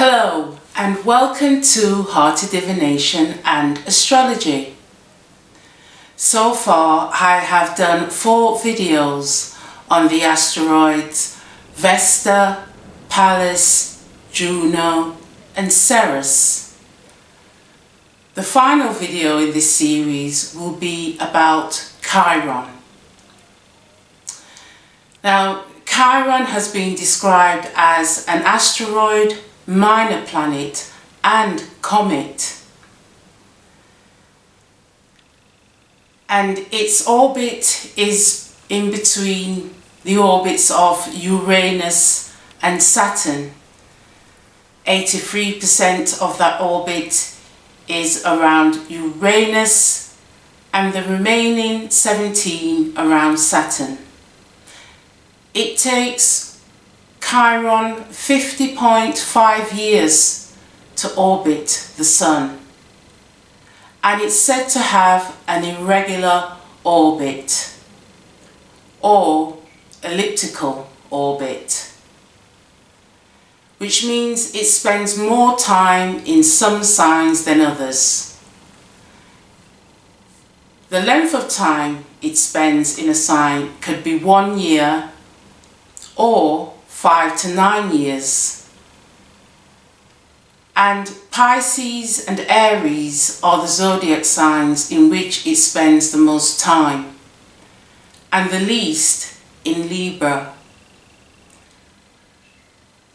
Hello and welcome to Hearty Divination and Astrology. So far I have done 4 videos on the asteroids Vesta, Pallas, Juno and Ceres. The final video in this series will be about Chiron. Now, Chiron has been described as an asteroid, minor planet and comet, and its orbit is in between the orbits of Uranus and Saturn. 83% of that orbit is around Uranus and the remaining 17% around Saturn. It takes Chiron 50.5 years to orbit the Sun, and it's said to have an irregular orbit or elliptical orbit, which means it spends more time in some signs than others. The length of time it spends in a sign could be 1 year or 5 to 9 years. And Pisces and Aries are the zodiac signs in which it spends the most time, and the least in Libra.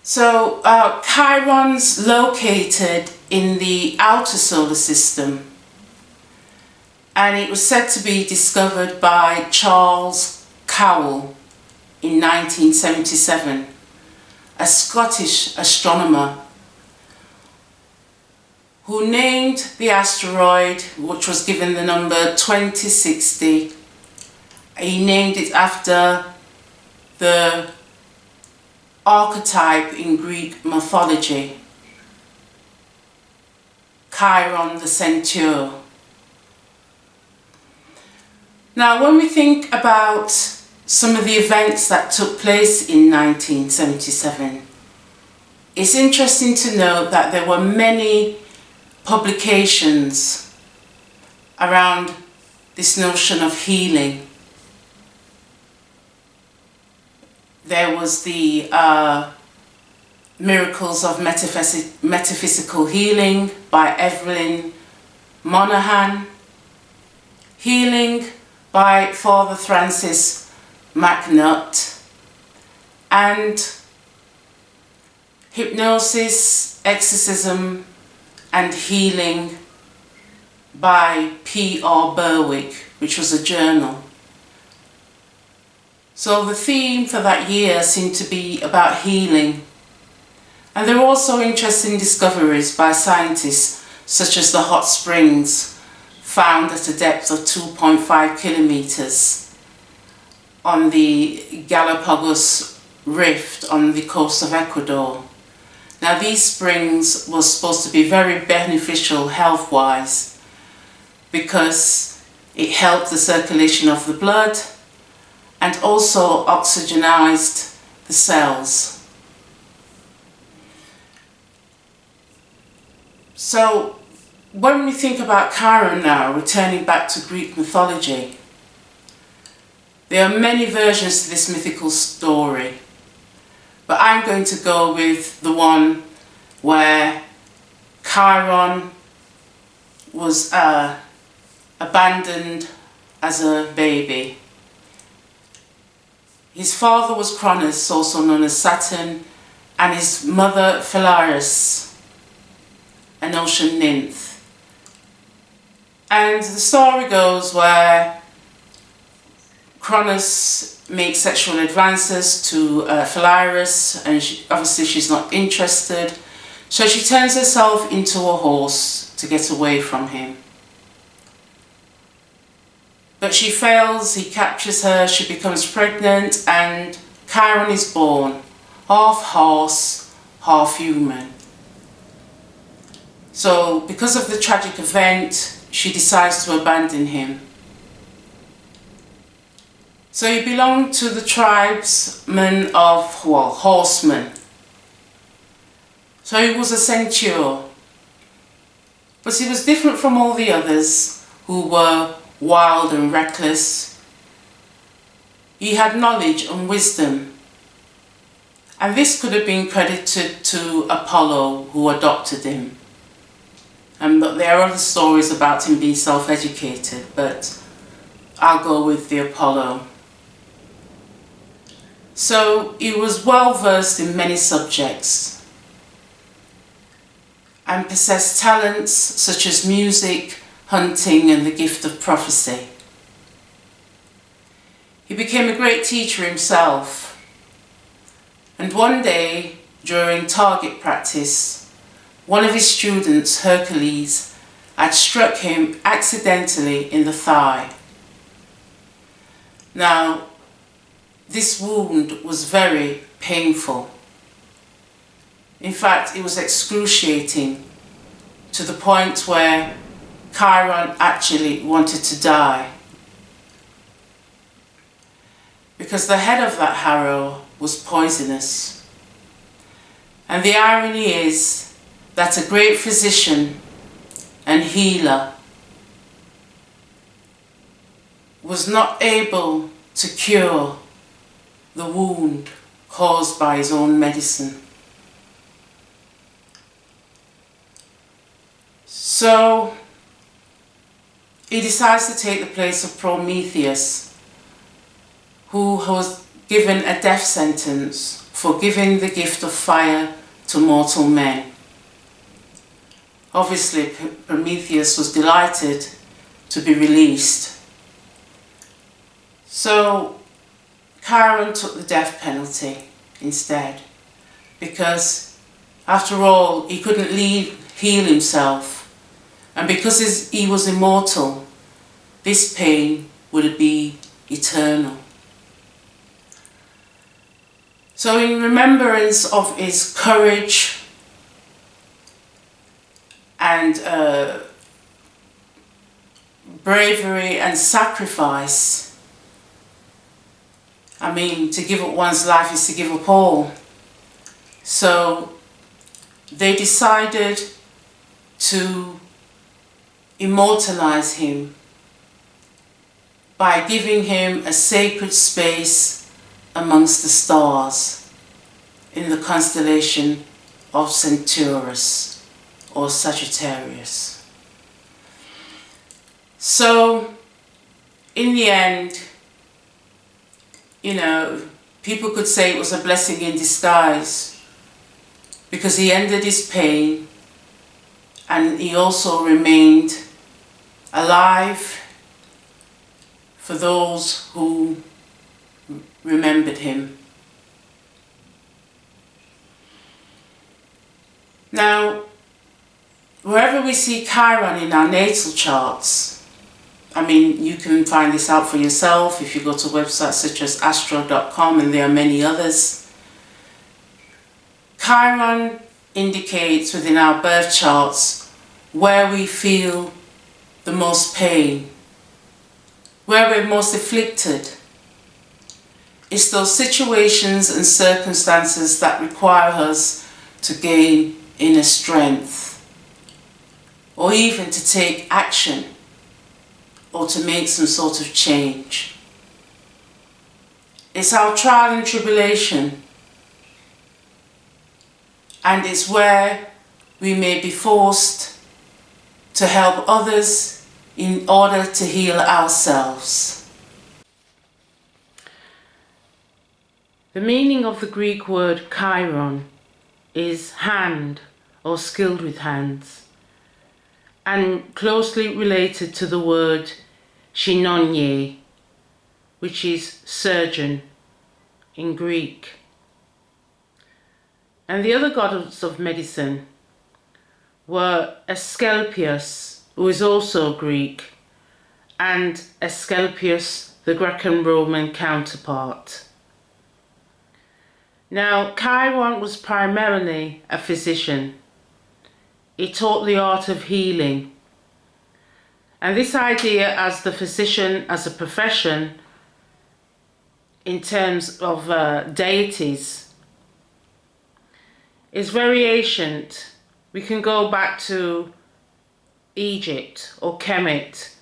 So Chiron's located in the outer solar system, and it was said to be discovered by Charles Cowell in 1977, a Scottish astronomer who named the asteroid, which was given the number 2060. He named it after the archetype in Greek mythology, Chiron the centaur. Now, when we think about some of the events that took place in 1977, it's interesting to note that there were many publications around this notion of healing. There was the Miracles of Metaphysical Healing by Evelyn Monaghan, Healing by Father Francis MacNutt, and Hypnosis, Exorcism and Healing by P.R. Berwick, which was a journal. So the theme for that year seemed to be about healing. And there were also interesting discoveries by scientists, such as the hot springs found at a depth of 2.5 kilometers on the Galapagos Rift on the coast of Ecuador. Now, these springs were supposed to be very beneficial health-wise because it helped the circulation of the blood and also oxygenized the cells. So when we think about Chiron now, returning back to Greek mythology, there are many versions to this mythical story, but I'm going to go with the one where Chiron was abandoned as a baby. His father was Cronus, also known as Saturn, and his mother Phalaris, an ocean nymph. And the story goes where Cronus makes sexual advances to Phalaris, and obviously she's not interested, so she turns herself into a horse to get away from him. But she fails, he captures her, she becomes pregnant, and Chiron is born, half horse, half human. So because of the tragic event, she decides to abandon him. So he belonged to the tribesmen of, horsemen. So he was a centaur. But he was different from all the others who were wild and reckless. He had knowledge and wisdom. And this could have been credited to Apollo, who adopted him. And there are other stories about him being self-educated, but I'll go with the Apollo. So he was well versed in many subjects and possessed talents such as music, hunting, and the gift of prophecy. He became a great teacher himself. And one day, during target practice, one of his students, Hercules, had struck him accidentally in the thigh. Now, this wound was very painful. In fact, it was excruciating to the point where Chiron actually wanted to die, because the head of that arrow was poisonous. And the irony is that a great physician and healer was not able to cure the wound caused by his own medicine. So he decides to take the place of Prometheus, who was given a death sentence for giving the gift of fire to mortal men. Obviously, Prometheus was delighted to be released. So Chiron took the death penalty instead, because after all, he couldn't heal himself. And because he was immortal, this pain would be eternal. So in remembrance of his courage and bravery and sacrifice, I mean, to give up one's life is to give up all. So they decided to immortalize him by giving him a sacred space amongst the stars in the constellation of Centaurus or Sagittarius. So in the end, you know, people could say it was a blessing in disguise, because he ended his pain and he also remained alive for those who remembered him. Now, wherever we see Chiron in our natal charts, I mean, you can find this out for yourself if you go to websites such as Astro.com, and there are many others. Chiron indicates within our birth charts where we feel the most pain, where we're most afflicted. It's those situations and circumstances that require us to gain inner strength, or even to take action, or to make some sort of change. It's our trial and tribulation, and it's where we may be forced to help others in order to heal ourselves. The meaning of the Greek word Chiron is hand or skilled with hands, and closely related to the word chinonye, which is surgeon in Greek. And the other gods of medicine were Asclepius, who is also Greek, and Asclepius, the Greco-Roman counterpart. Now, Chiron was primarily a physician. He taught the art of healing. And this idea as the physician as a profession in terms of deities is very ancient. We can go back to Egypt or Kemet,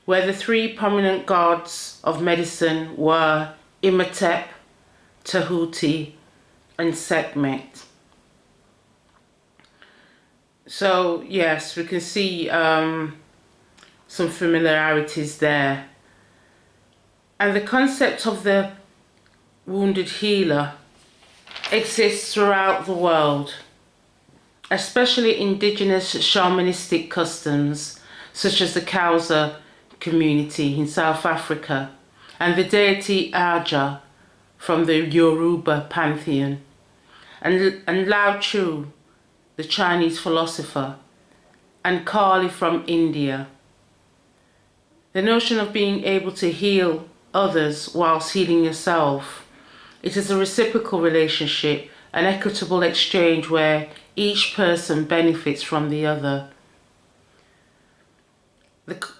where the three prominent gods of medicine were Imhotep, Tahuti, and Sekhmet. So yes, we can see some familiarities there. And the concept of the wounded healer exists throughout the world, especially indigenous shamanistic customs such as the Xhosa community in South Africa and the deity Aja from the Yoruba pantheon, and Lao Tzu, the Chinese philosopher, and Kali from India. The notion of being able to heal others whilst healing yourself. It is a reciprocal relationship, an equitable exchange where each person benefits from the other.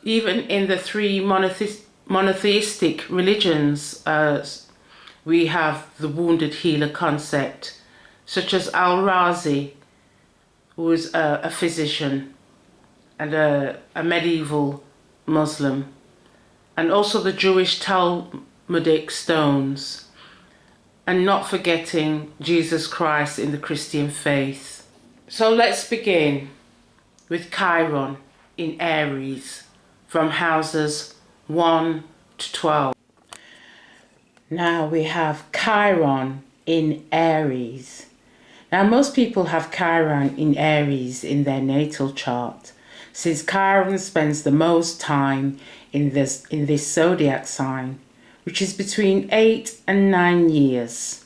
Even in the three monotheistic religions, we have the wounded healer concept, such as Al-Razi, who was a physician and a medieval Muslim, and also the Jewish Talmudic stones, and not forgetting Jesus Christ in the Christian faith. So let's begin with Chiron in Aries from houses 1 to 12. Now we have Chiron in Aries. Now most people have Chiron in Aries in their natal chart, since Chiron spends the most time in this zodiac sign, which is between 8 and 9 years.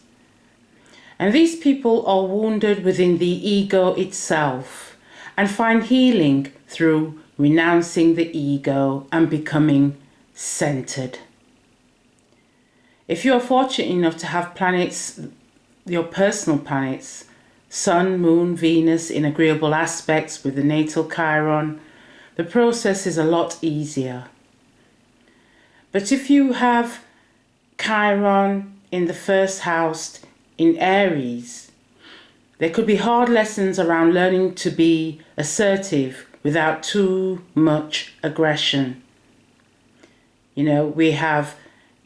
And these people are wounded within the ego itself and find healing through renouncing the ego and becoming centered. If you are fortunate enough to have planets, your personal planets, Sun, Moon, Venus in agreeable aspects with the natal Chiron, the process is a lot easier. But if you have Chiron in the first house in Aries, there could be hard lessons around learning to be assertive without too much aggression. You know, we have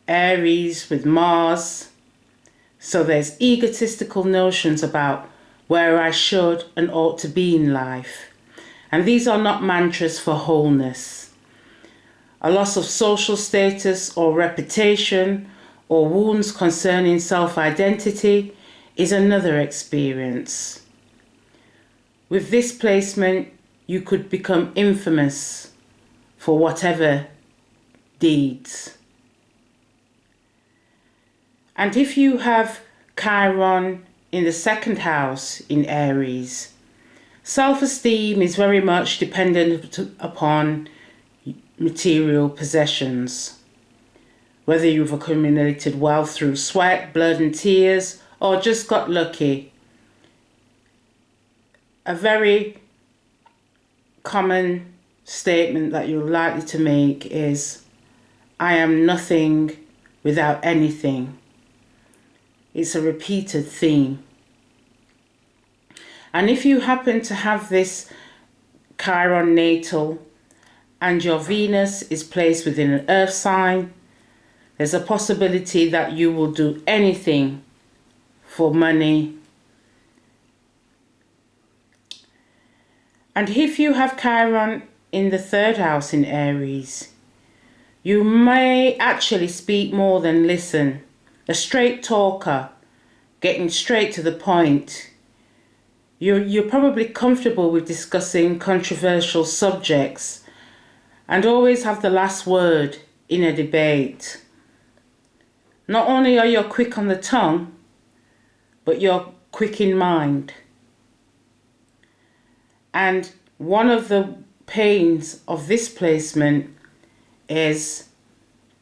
Aries with Mars, so there's egotistical notions about where I should and ought to be in life. And these are not mantras for wholeness. A loss of social status or reputation or wounds concerning self-identity is another experience. With this placement, you could become infamous for whatever deeds. And if you have Chiron in the second house in Aries, self-esteem is very much dependent upon material possessions. Whether you've accumulated wealth through sweat, blood and tears, or just got lucky. A very common statement that you're likely to make is, I am nothing without anything. It's a repeated theme. And if you happen to have this Chiron natal and your Venus is placed within an earth sign, there's a possibility that you will do anything for money. And if you have Chiron in the third house in Aries, you may actually speak more than listen. A straight talker, getting straight to the point. You're probably comfortable with discussing controversial subjects and always have the last word in a debate. Not only are you quick on the tongue, but you're quick in mind. And one of the pains of this placement is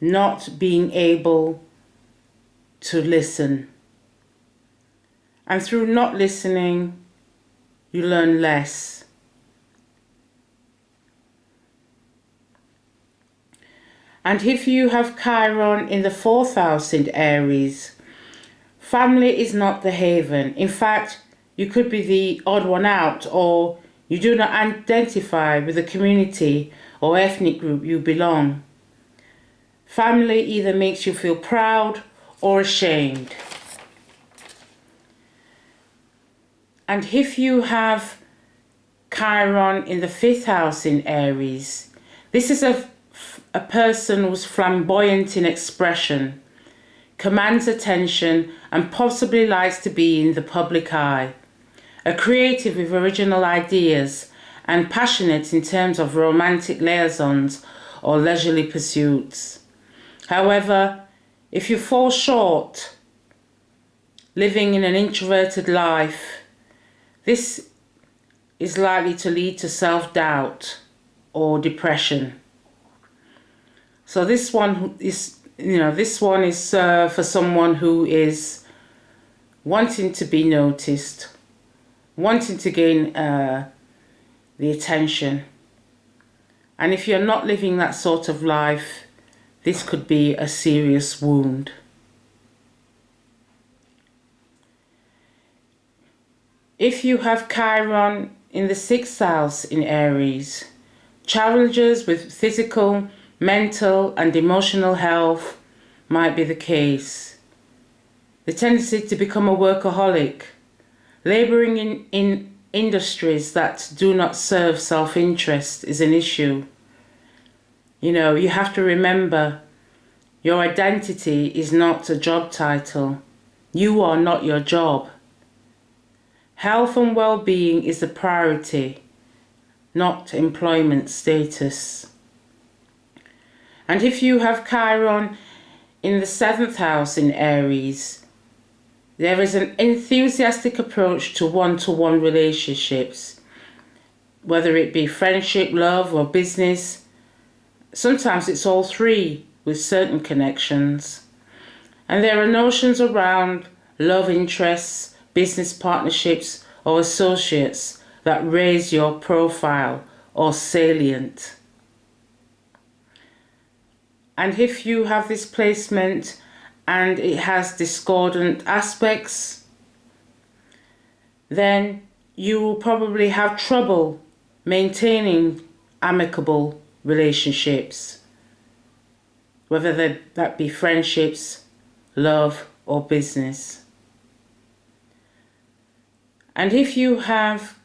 not being able to listen. And through not listening, you learn less. And if you have Chiron in the fourth house in Aries, family is not the haven. In fact, you could be the odd one out, or you do not identify with the community or ethnic group you belong. Family either makes you feel proud or ashamed. And if you have Chiron in the 5th house in Aries, this is a person who's flamboyant in expression, commands attention, and possibly likes to be in the public eye. A creative with original ideas and passionate in terms of romantic liaisons or leisurely pursuits. However, if you fall short living in an introverted life, this is likely to lead to self-doubt or depression. So this one is, for someone who is wanting to be noticed, wanting to gain the attention. And if you're not living that sort of life, this could be a serious wound. If you have Chiron in the 6th house in Aries, challenges with physical, mental and emotional health might be the case. The tendency to become a workaholic, labouring in industries that do not serve self-interest is an issue. You have to remember, your identity is not a job title. You are not your job. Health and well-being is the priority, not employment status. And if you have Chiron in the 7th house in Aries, there is an enthusiastic approach to one-to-one relationships, whether it be friendship, love, or business. Sometimes it's all three with certain connections. And there are notions around love interests, business partnerships, or associates that raise your profile or salient. And if you have this placement and it has discordant aspects, then you will probably have trouble maintaining amicable relationships, whether that be friendships, love, or business. And if you have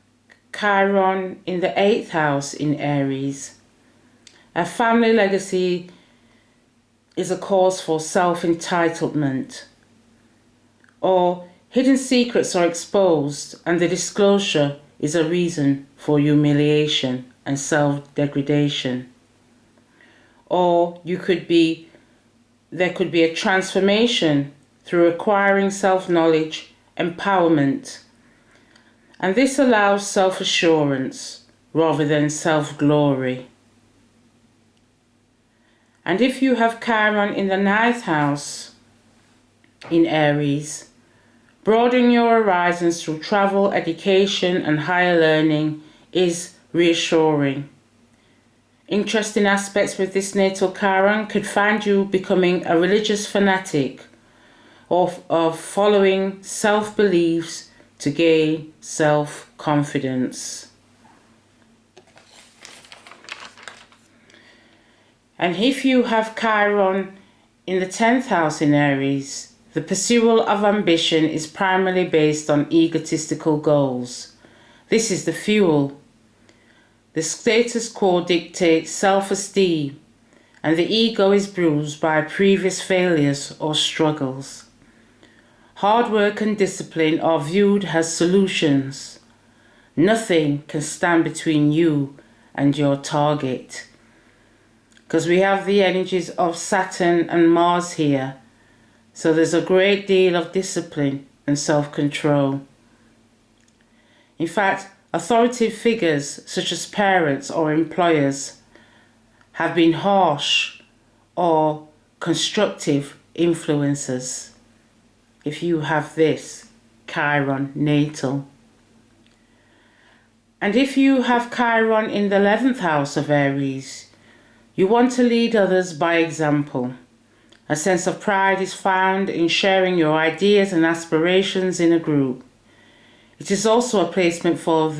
Chiron in the 8th house in Aries, a family legacy is a cause for self-entitlement, or hidden secrets are exposed and the disclosure is a reason for humiliation and self-degradation. Or there could be a transformation through acquiring self-knowledge, empowerment, and this allows self-assurance rather than self-glory. And if you have Chiron in the 9th house in Aries, broadening your horizons through travel, education, and higher learning is reassuring. Interesting aspects with this natal Chiron could find you becoming a religious fanatic or of following self-beliefs to gain self-confidence. And if you have Chiron in the 10th house in Aries, the pursuit of ambition is primarily based on egotistical goals. This is the fuel. The status quo dictates self-esteem, and the ego is bruised by previous failures or struggles. Hard work and discipline are viewed as solutions. Nothing can stand between you and your target. Because we have the energies of Saturn and Mars here. So there's a great deal of discipline and self-control. In fact, authoritative figures such as parents or employers have been harsh or constructive influences. If you have this Chiron natal. And if you have Chiron in the 11th house of Aries, you want to lead others by example. A sense of pride is found in sharing your ideas and aspirations in a group. It is also a placement for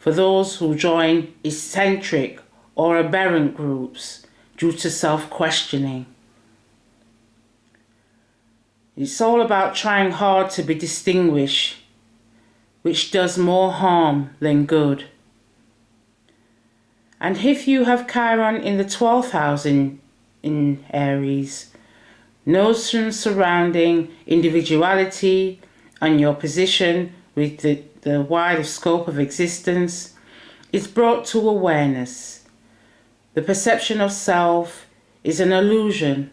those who join eccentric or aberrant groups due to self-questioning. It's all about trying hard to be distinguished, which does more harm than good. And if you have Chiron in the 12th house in Aries, notions surrounding individuality and your position with the wider scope of existence is brought to awareness. The perception of self is an illusion,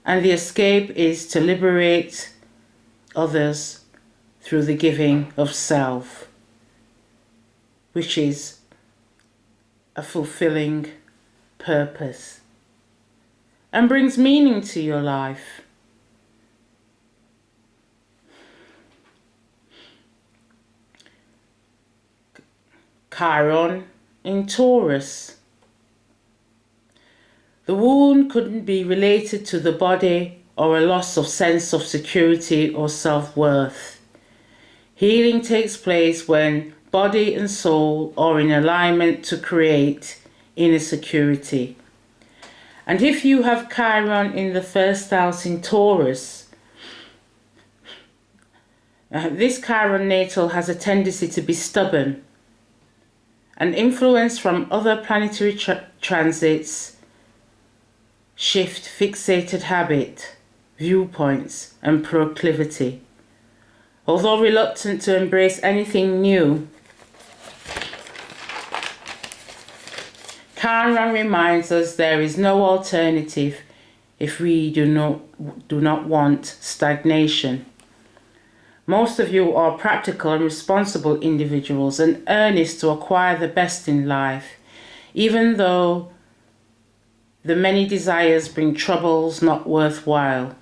and the escape is to liberate others through the giving of self, which is a fulfilling purpose and brings meaning to your life. Chiron in Taurus. The wound couldn't be related to the body or a loss of sense of security or self-worth. Healing takes place when body and soul are in alignment to create inner security. And if you have Chiron in the 1st house in Taurus, this Chiron natal has a tendency to be stubborn, and influence from other planetary transits shift fixated habit, viewpoints and proclivity. Although reluctant to embrace anything new, Chiron reminds us there is no alternative if we do not want stagnation. Most of you are practical and responsible individuals and earnest to acquire the best in life, even though the many desires bring troubles not worthwhile.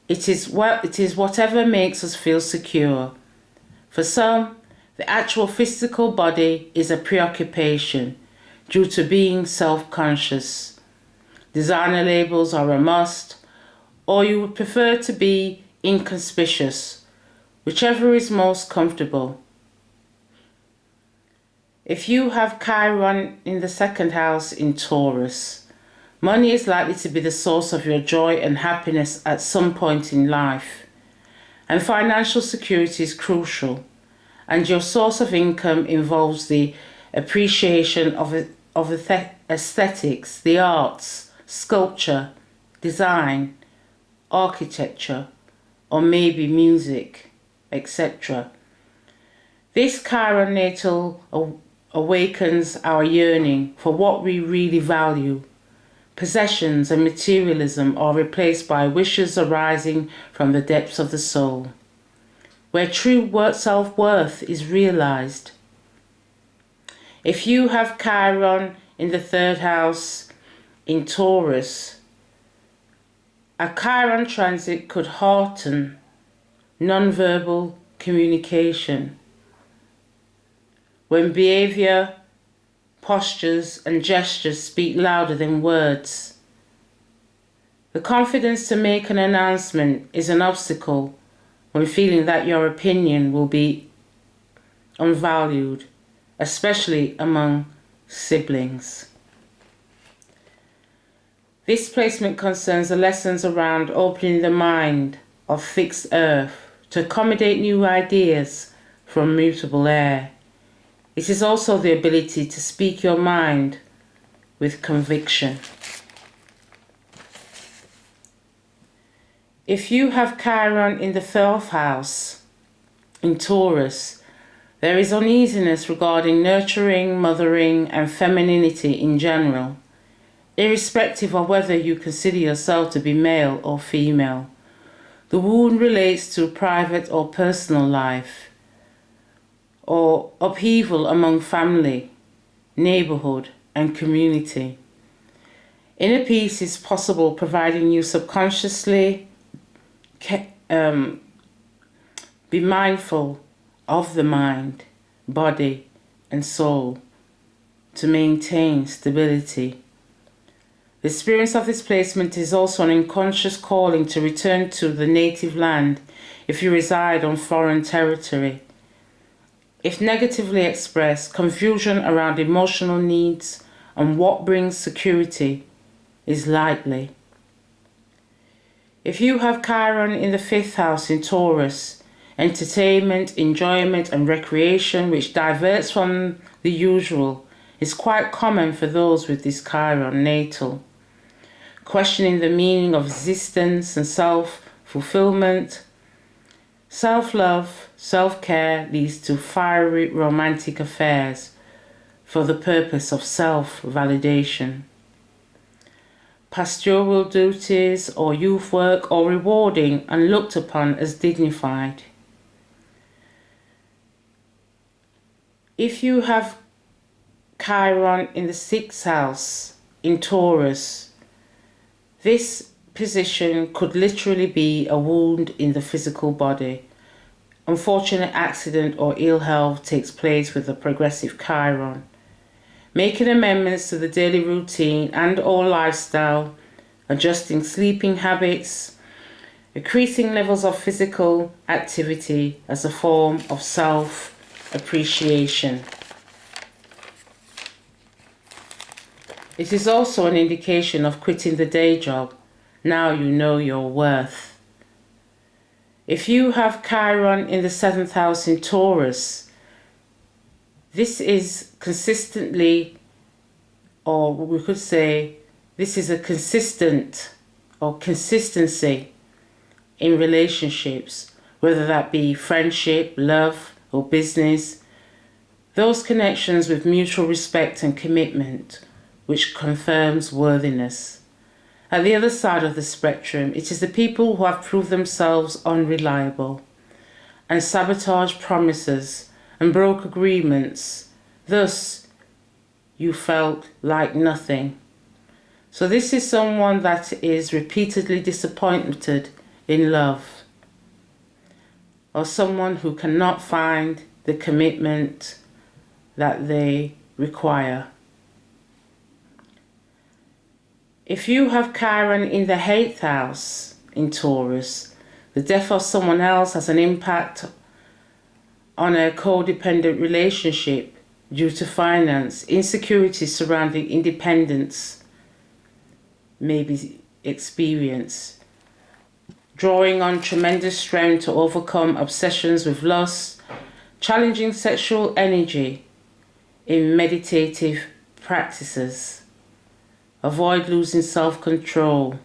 It is whatever makes us feel secure. For some, the actual physical body is a preoccupation due to being self-conscious. Designer labels are a must, or you would prefer to be inconspicuous, whichever is most comfortable. If you have Chiron in the 2nd house in Taurus, money is likely to be the source of your joy and happiness at some point in life, and financial security is crucial, and your source of income involves the appreciation of aesthetics, the arts, sculpture, design, architecture, or maybe music, etc. This Chiron natal awakens our yearning for what we really value. Possessions and materialism are replaced by wishes arising from the depths of the soul, where true self-worth is realized. If you have Chiron in the 3rd house in Taurus, a Chiron transit could hearten non-verbal communication when behavior, postures and gestures speak louder than words. The confidence to make an announcement is an obstacle when feeling that your opinion will be unvalued, especially among siblings. This placement concerns the lessons around opening the mind of fixed earth to accommodate new ideas from mutable air. It is also the ability to speak your mind with conviction. If you have Chiron in the 4th house in Taurus, there is uneasiness regarding nurturing, mothering, and femininity in general, irrespective of whether you consider yourself to be male or female. The wound relates to private or personal life, or upheaval among family, neighborhood, and community. Inner peace is possible providing you subconsciously be mindful of the mind, body, and soul to maintain stability. The experience of this placement is also an unconscious calling to return to the native land if you reside on foreign territory. If negatively expressed, confusion around emotional needs and what brings security is likely. If you have Chiron in the 5th house in Taurus, entertainment, enjoyment and recreation which diverts from the usual is quite common for those with this Chiron natal. Questioning the meaning of existence and self-fulfillment, self-love, self-care leads to fiery romantic affairs for the purpose of self-validation. Pastoral duties or youth work or rewarding and looked upon as dignified. If you have Chiron in the 6th house in Taurus, this position could literally be a wound in the physical body. Unfortunate accident or ill health takes place with the progressive Chiron. Making amendments to the daily routine and or lifestyle, adjusting sleeping habits, increasing levels of physical activity as a form of self-appreciation. It is also an indication of quitting the day job. Now you know your worth. If you have Chiron in the 7th house in Taurus, this is consistently, or we could say, this is a consistent or consistency in relationships, whether that be friendship, love, or business. Those connections with mutual respect and commitment, which confirms worthiness. At the other side of the spectrum, it is the people who have proved themselves unreliable and sabotaged promises and broke agreements. Thus, you felt like nothing. So this is someone that is repeatedly disappointed in love, or someone who cannot find the commitment that they require. If you have Chiron in the 8th house in Taurus, the death of someone else has an impact on a codependent relationship due to finance. Insecurities surrounding independence may be experienced. Drawing on tremendous strength to overcome obsessions with lust, challenging sexual energy in meditative practices. Avoid losing self-control.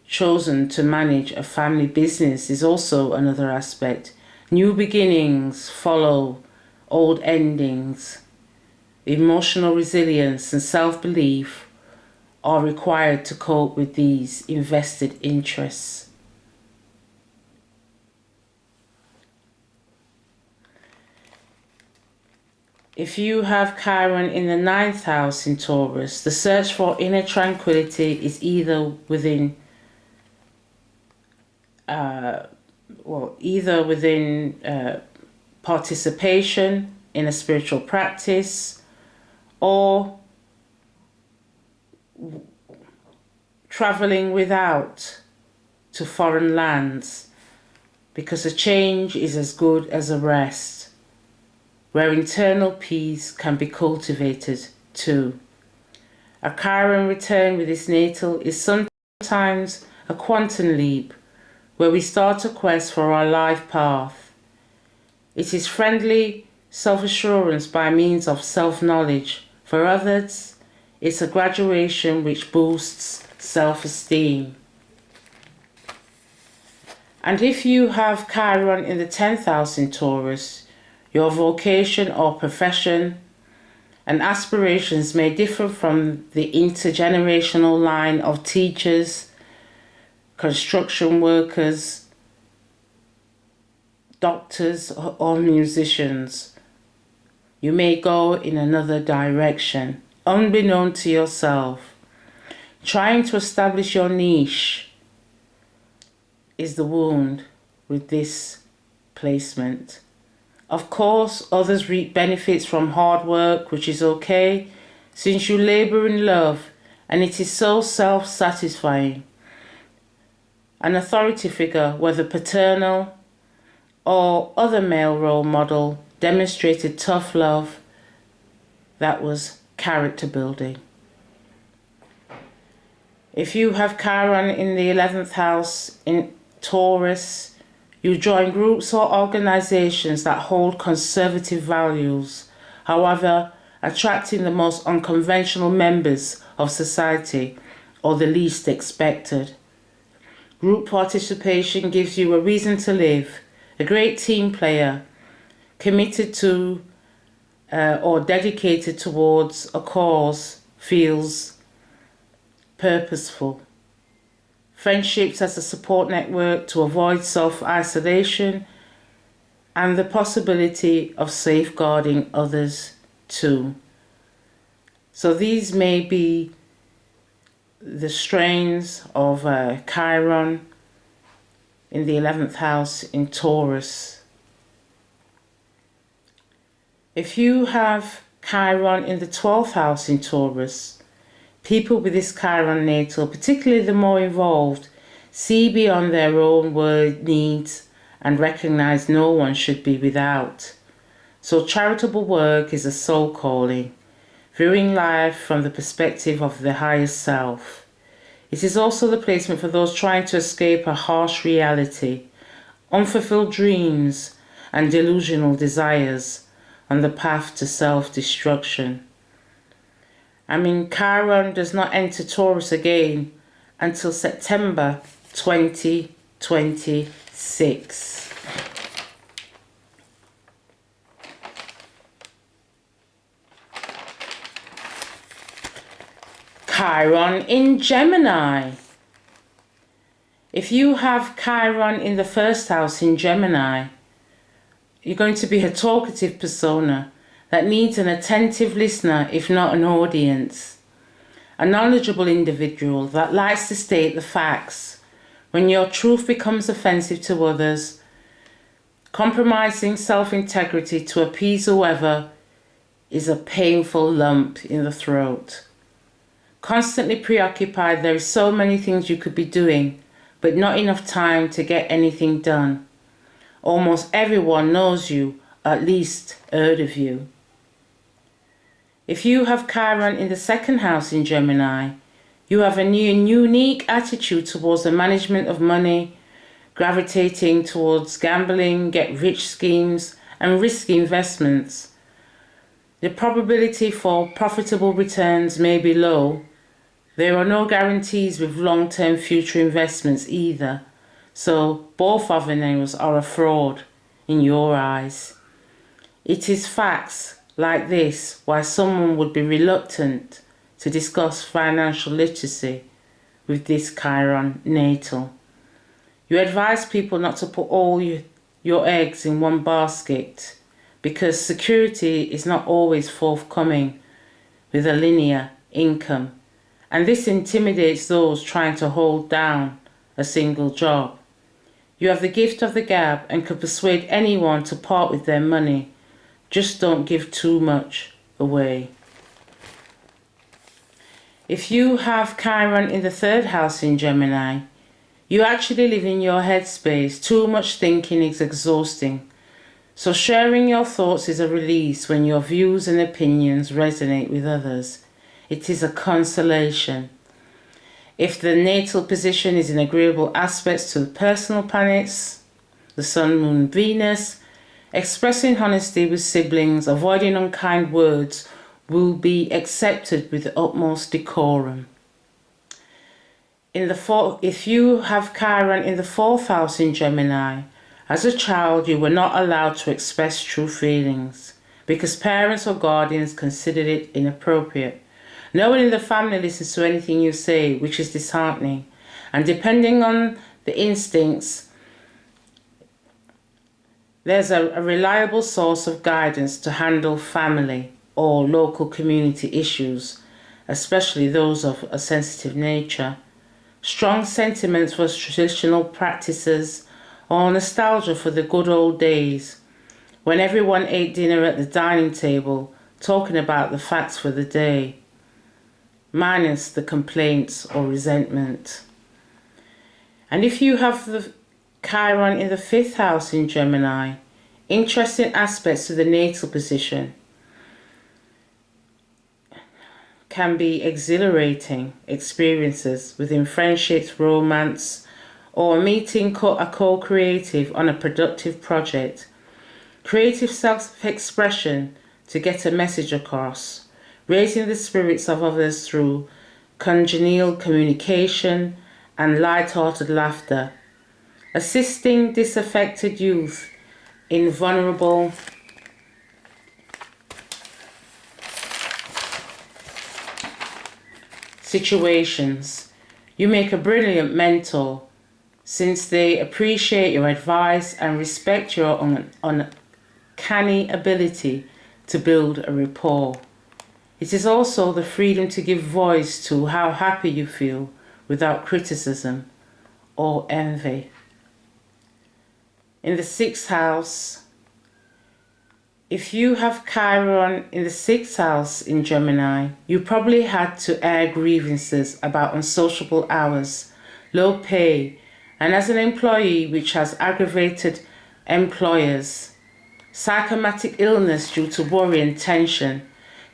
Chosen to manage a family business is also another aspect. New beginnings follow old endings. Emotional resilience and self-belief are required to cope with these invested interests. If you have Chiron in the 9th house in Taurus, the search for inner tranquility is either within participation in a spiritual practice or traveling without to foreign lands, because a change is as good as a rest, where internal peace can be cultivated too. A Chiron return with its natal is sometimes a quantum leap, where we start a quest for our life path. It is friendly self-assurance by means of self-knowledge. For others, it's a graduation which boosts self-esteem. And if you have Chiron in the 10th house in Taurus, your vocation or profession and aspirations may differ from the intergenerational line of teachers, construction workers, doctors, or musicians. You may go in another direction, unbeknown to yourself. Trying to establish your niche is the wound with this placement. Of course, others reap benefits from hard work, which is okay, since you labor in love, and it is so self-satisfying. An authority figure, whether paternal or other male role model, demonstrated tough love that was character building. If you have Chiron in the 11th house in Taurus, you join groups or organizations that hold conservative values, however, attracting the most unconventional members of society or the least expected. Group participation gives you a reason to live, a great team player, committed to or dedicated towards a cause, feels purposeful. Friendships as a support network to avoid self-isolation and the possibility of safeguarding others too. So these may be the strains of Chiron in the 11th house in Taurus. If you have Chiron in the 12th house in Taurus, people with this Chiron natal, particularly the more involved, see beyond their own word needs and recognize no one should be without. So charitable work is a soul calling, viewing life from the perspective of the higher self. It is also the placement for those trying to escape a harsh reality, unfulfilled dreams and delusional desires on the path to self-destruction. Chiron does not enter Taurus again until September 2026. Chiron in Gemini. If you have Chiron in the 1st house in Gemini, you're going to be a talkative persona that needs an attentive listener, if not an audience. A knowledgeable individual that likes to state the facts. When your truth becomes offensive to others, compromising self-integrity to appease whoever is a painful lump in the throat. Constantly preoccupied, there are so many things you could be doing, but not enough time to get anything done. Almost everyone knows you, at least heard of you. If you have Chiron in the 2nd house in Gemini, you have a new unique attitude towards the management of money, gravitating towards gambling, get-rich schemes, and risky investments. The probability for profitable returns may be low. There are no guarantees with long-term future investments either, so both avenues are a fraud in your eyes. It is facts like this why someone would be reluctant to discuss financial literacy with this Chiron natal. You advise people not to put all your eggs in one basket because security is not always forthcoming with a linear income, and this intimidates those trying to hold down a single job. You have the gift of the gab and can persuade anyone to part with their money. Just don't give too much away. If you have Chiron in the 3rd house in Gemini, you actually live in your headspace. Too much thinking is exhausting. So sharing your thoughts is a release when your views and opinions resonate with others. It is a consolation. If the natal position is in agreeable aspects to the personal planets, the Sun, Moon, Venus, expressing honesty with siblings, avoiding unkind words will be accepted with the utmost decorum. If you have Chiron in the 4th house in Gemini, as a child you were not allowed to express true feelings because parents or guardians considered it inappropriate. No one in the family listens to anything you say, which is disheartening. And depending on the instincts, there's a reliable source of guidance to handle family or local community issues, especially those of a sensitive nature. Strong sentiments for traditional practices or nostalgia for the good old days when everyone ate dinner at the dining table, talking about the facts for the day, minus the complaints or resentment. And if you have the Chiron in the 5th house in Gemini, Interesting aspects to the natal position can be exhilarating experiences within friendships, romance, or meeting a co-creative on a productive project. Creative self-expression to get a message across, raising the spirits of others through congenial communication and light-hearted laughter, assisting disaffected youth in vulnerable situations. You make a brilliant mentor since they appreciate your advice and respect your uncanny ability to build a rapport. It is also the freedom to give voice to how happy you feel without criticism or envy. In the 6th house, if you have Chiron in the 6th house in Gemini, you probably had to air grievances about unsociable hours, low pay, and as an employee which has aggravated employers, psychosomatic illness due to worry and tension,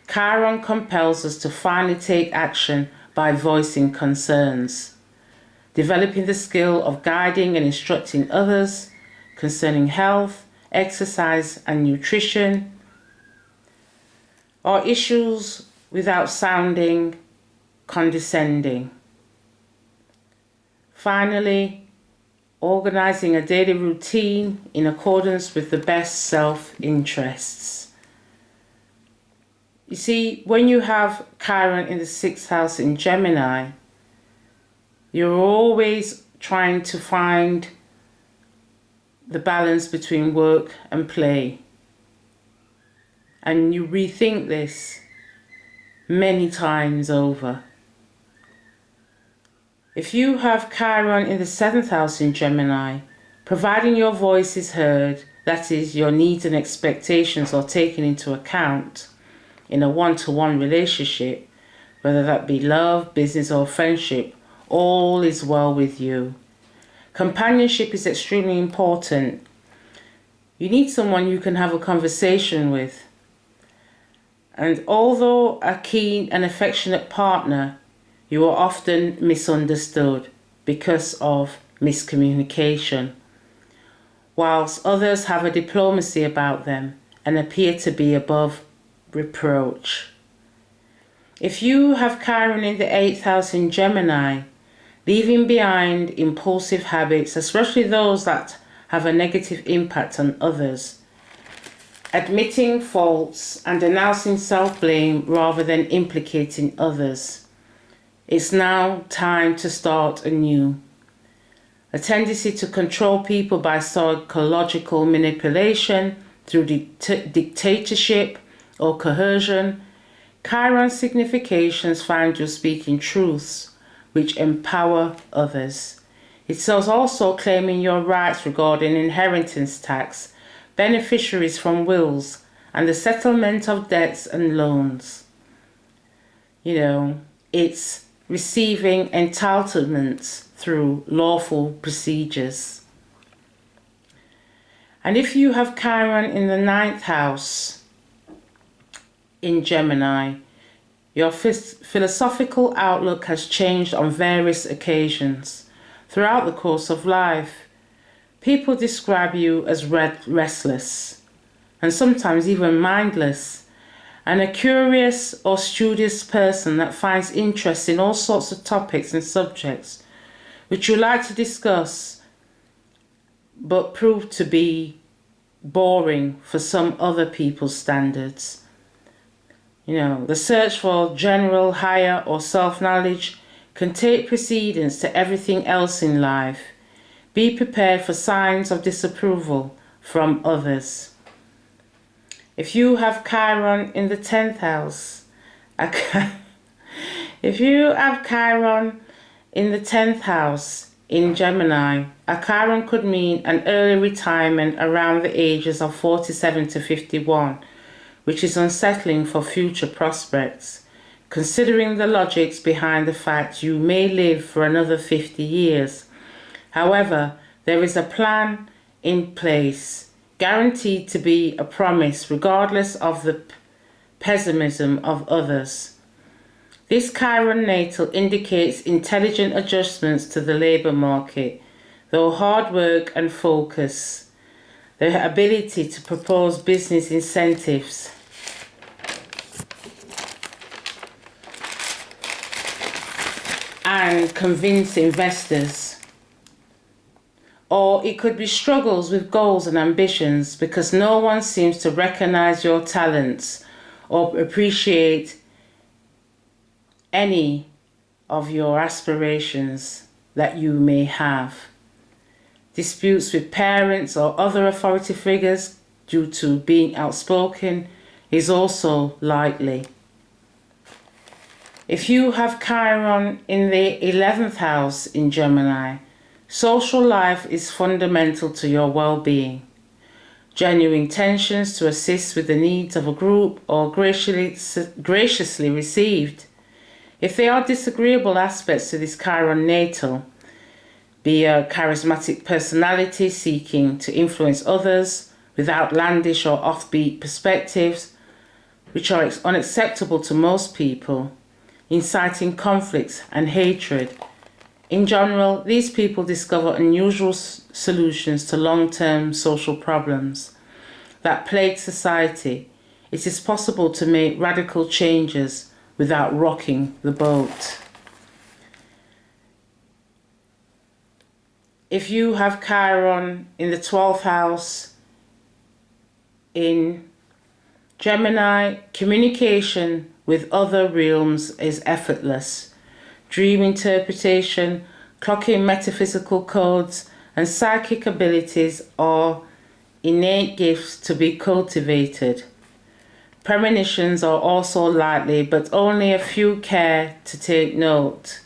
Chiron compels us to finally take action by voicing concerns, developing the skill of guiding and instructing others concerning health, exercise and nutrition, or issues without sounding condescending. Finally, organizing a daily routine in accordance with the best self-interests. You see, when you have Chiron in the 6th house in Gemini, you're always trying to find the balance between work and play. And you rethink this many times over. If you have Chiron in the 7th house in Gemini, providing your voice is heard, that is, your needs and expectations are taken into account in a one-to-one relationship, whether that be love, business or friendship, all is well with you. Companionship is extremely important. You need someone you can have a conversation with. And although a keen and affectionate partner, you are often misunderstood because of miscommunication, whilst others have a diplomacy about them and appear to be above reproach. If you have Chiron in the 8th house in Gemini, leaving behind impulsive habits, especially those that have a negative impact on others, admitting faults and denouncing self-blame rather than implicating others. It's now time to start anew. A tendency to control people by psychological manipulation through dictatorship or coercion. Chiron's significations find you speaking truths which empower others. It says also claiming your rights regarding inheritance tax, beneficiaries from wills, and the settlement of debts and loans. You know, it's receiving entitlements through lawful procedures. And if you have Chiron in the 9th house in Gemini, your philosophical outlook has changed on various occasions throughout the course of life. People describe you as restless and sometimes even mindless, and a curious or studious person that finds interest in all sorts of topics and subjects which you like to discuss but prove to be boring for some other people's standards. You know, the search for general, higher or self-knowledge can take precedence to everything else in life. Be prepared for signs of disapproval from others. If you have Chiron in the 10th house, if you have Chiron in the 10th house in Gemini, a Chiron could mean an early retirement around the ages of 47 to 51, which is unsettling for future prospects, considering the logics behind the fact you may live for another 50 years. However, there is a plan in place guaranteed to be a promise regardless of the pessimism of others. This Chiron natal indicates intelligent adjustments to the labour market, though hard work and focus, the ability to propose business incentives, and convince investors. Or it could be struggles with goals and ambitions because no one seems to recognize your talents or appreciate any of your aspirations that you may have. Disputes with parents or other authority figures due to being outspoken is also likely. If you have Chiron in the 11th house in Gemini, social life is fundamental to your well-being. Genuine intentions to assist with the needs of a group or graciously received. If there are disagreeable aspects to this Chiron natal, be a charismatic personality seeking to influence others with outlandish or offbeat perspectives, which are unacceptable to most people, inciting conflicts and hatred. In general, these people discover unusual solutions to long-term social problems that plague society. It is possible to make radical changes without rocking the boat. If you have Chiron in the 12th house in Gemini, communication with other realms is effortless. Dream interpretation, clocking metaphysical codes, and psychic abilities are innate gifts to be cultivated. Premonitions are also likely, but only a few care to take note.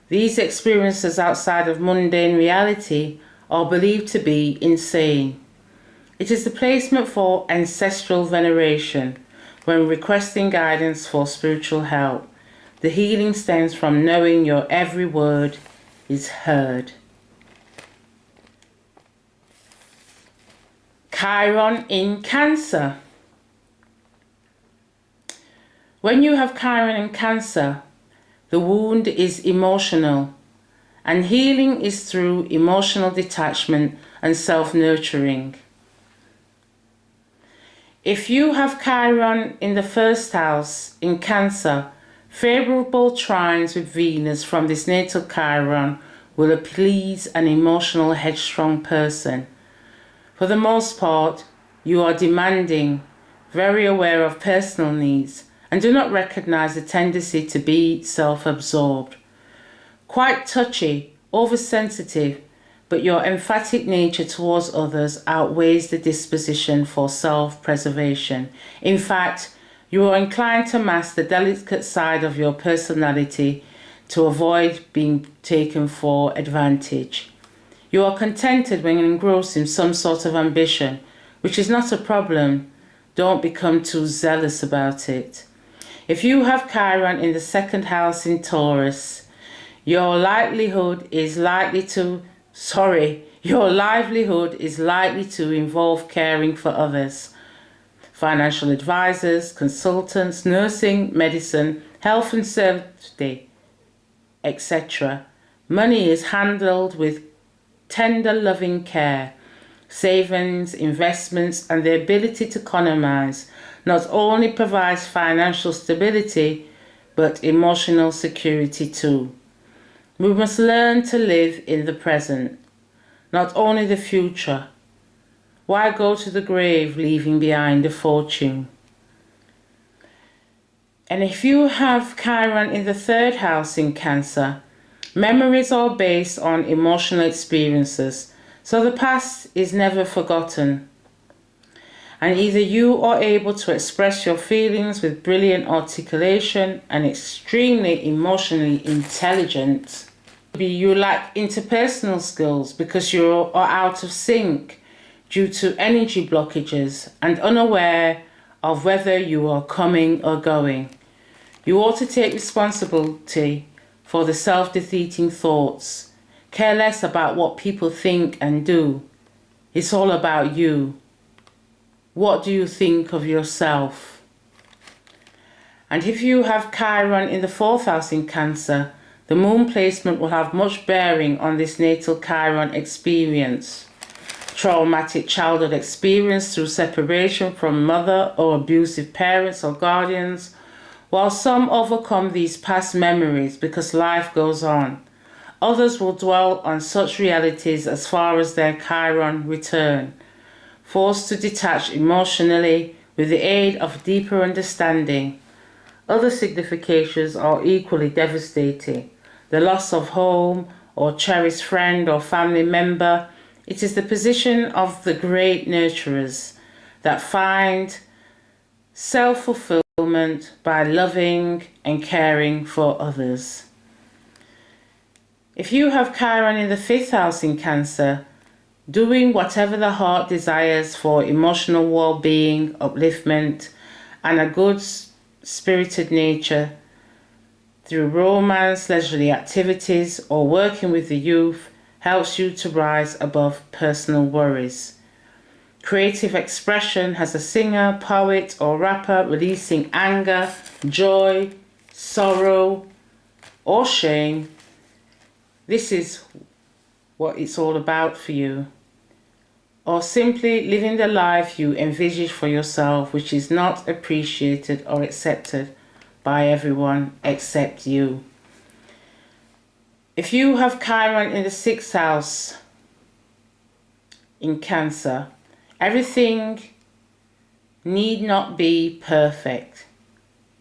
These experiences outside of mundane reality are believed to be insane. It is the placement for ancestral veneration when requesting guidance for spiritual help. The healing stems from knowing your every word is heard. Chiron in Cancer. When you have Chiron in Cancer, the wound is emotional, and healing is through emotional detachment and self-nurturing. If you have Chiron in the first house in Cancer, favorable trines with Venus from this natal Chiron will please an emotional, headstrong person. For the most part, you are demanding, very aware of personal needs, and do not recognize the tendency to be self-absorbed. Quite touchy, oversensitive, but your emphatic nature towards others outweighs the disposition for self-preservation. In fact, you are inclined to mask the delicate side of your personality to avoid being taken for advantage. You are contented when engrossed in some sort of ambition, which is not a problem. Don't become too zealous about it. If you have Chiron in the second house in Taurus, your livelihood is likely to involve caring for others. Financial advisors, consultants, nursing, medicine, health and safety, etc. Money is handled with tender, loving care. Savings, investments, and the ability to economize not only provides financial stability, but emotional security too. We must learn to live in the present, not only the future. Why go to the grave leaving behind a fortune? And if you have Chiron in the third house in Cancer, memories are based on emotional experiences, so the past is never forgotten. And either you are able to express your feelings with brilliant articulation and extremely emotionally intelligent. Maybe you lack interpersonal skills because you are out of sync due to energy blockages and unaware of whether you are coming or going. You ought to take responsibility for the self-defeating thoughts. Care less about what people think and do. It's all about you. What do you think of yourself? And if you have Chiron in the 4th house in Cancer, the moon placement will have much bearing on this natal Chiron experience. Traumatic childhood experience through separation from mother or abusive parents or guardians, while some overcome these past memories because life goes on. Others will dwell on such realities as far as their Chiron return, forced to detach emotionally with the aid of deeper understanding. Other significations are equally devastating. The loss of home or cherished friend or family member. It is the position of the great nurturers that find self-fulfillment by loving and caring for others. If you have Chiron in the 5th house in Cancer, doing whatever the heart desires for emotional well-being, upliftment, and a good spirited nature through romance, leisurely activities, or working with the youth helps you to rise above personal worries. Creative expression has a singer, poet, or rapper releasing anger, joy, sorrow, or shame. This is what it's all about for you. Or simply living the life you envisage for yourself, which is not appreciated or accepted by everyone except you. If you have Chiron in the 6th house in Cancer, everything need not be perfect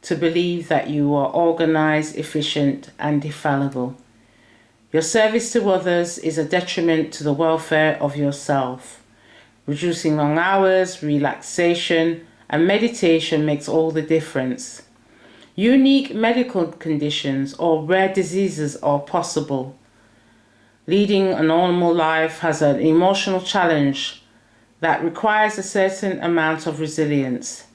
to believe that you are organized, efficient, and infallible. Your service to others is a detriment to the welfare of yourself. Reducing long hours, relaxation, and meditation makes all the difference. Unique medical conditions or rare diseases are possible. Leading a normal life has an emotional challenge that requires a certain amount of resilience.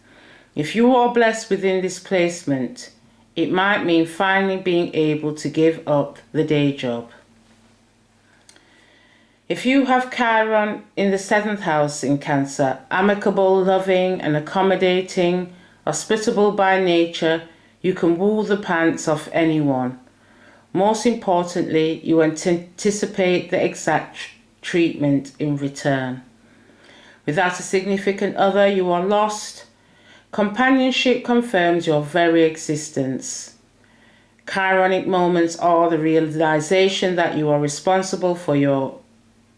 If you are blessed within this placement, it might mean finally being able to give up the day job. If you have Chiron in the 7th house in Cancer, amicable, loving, and accommodating, hospitable by nature, you can woo the pants off anyone. Most importantly, you anticipate the exact treatment in return. Without a significant other, you are lost. Companionship confirms your very existence. Chironic moments are the realization that you are responsible for your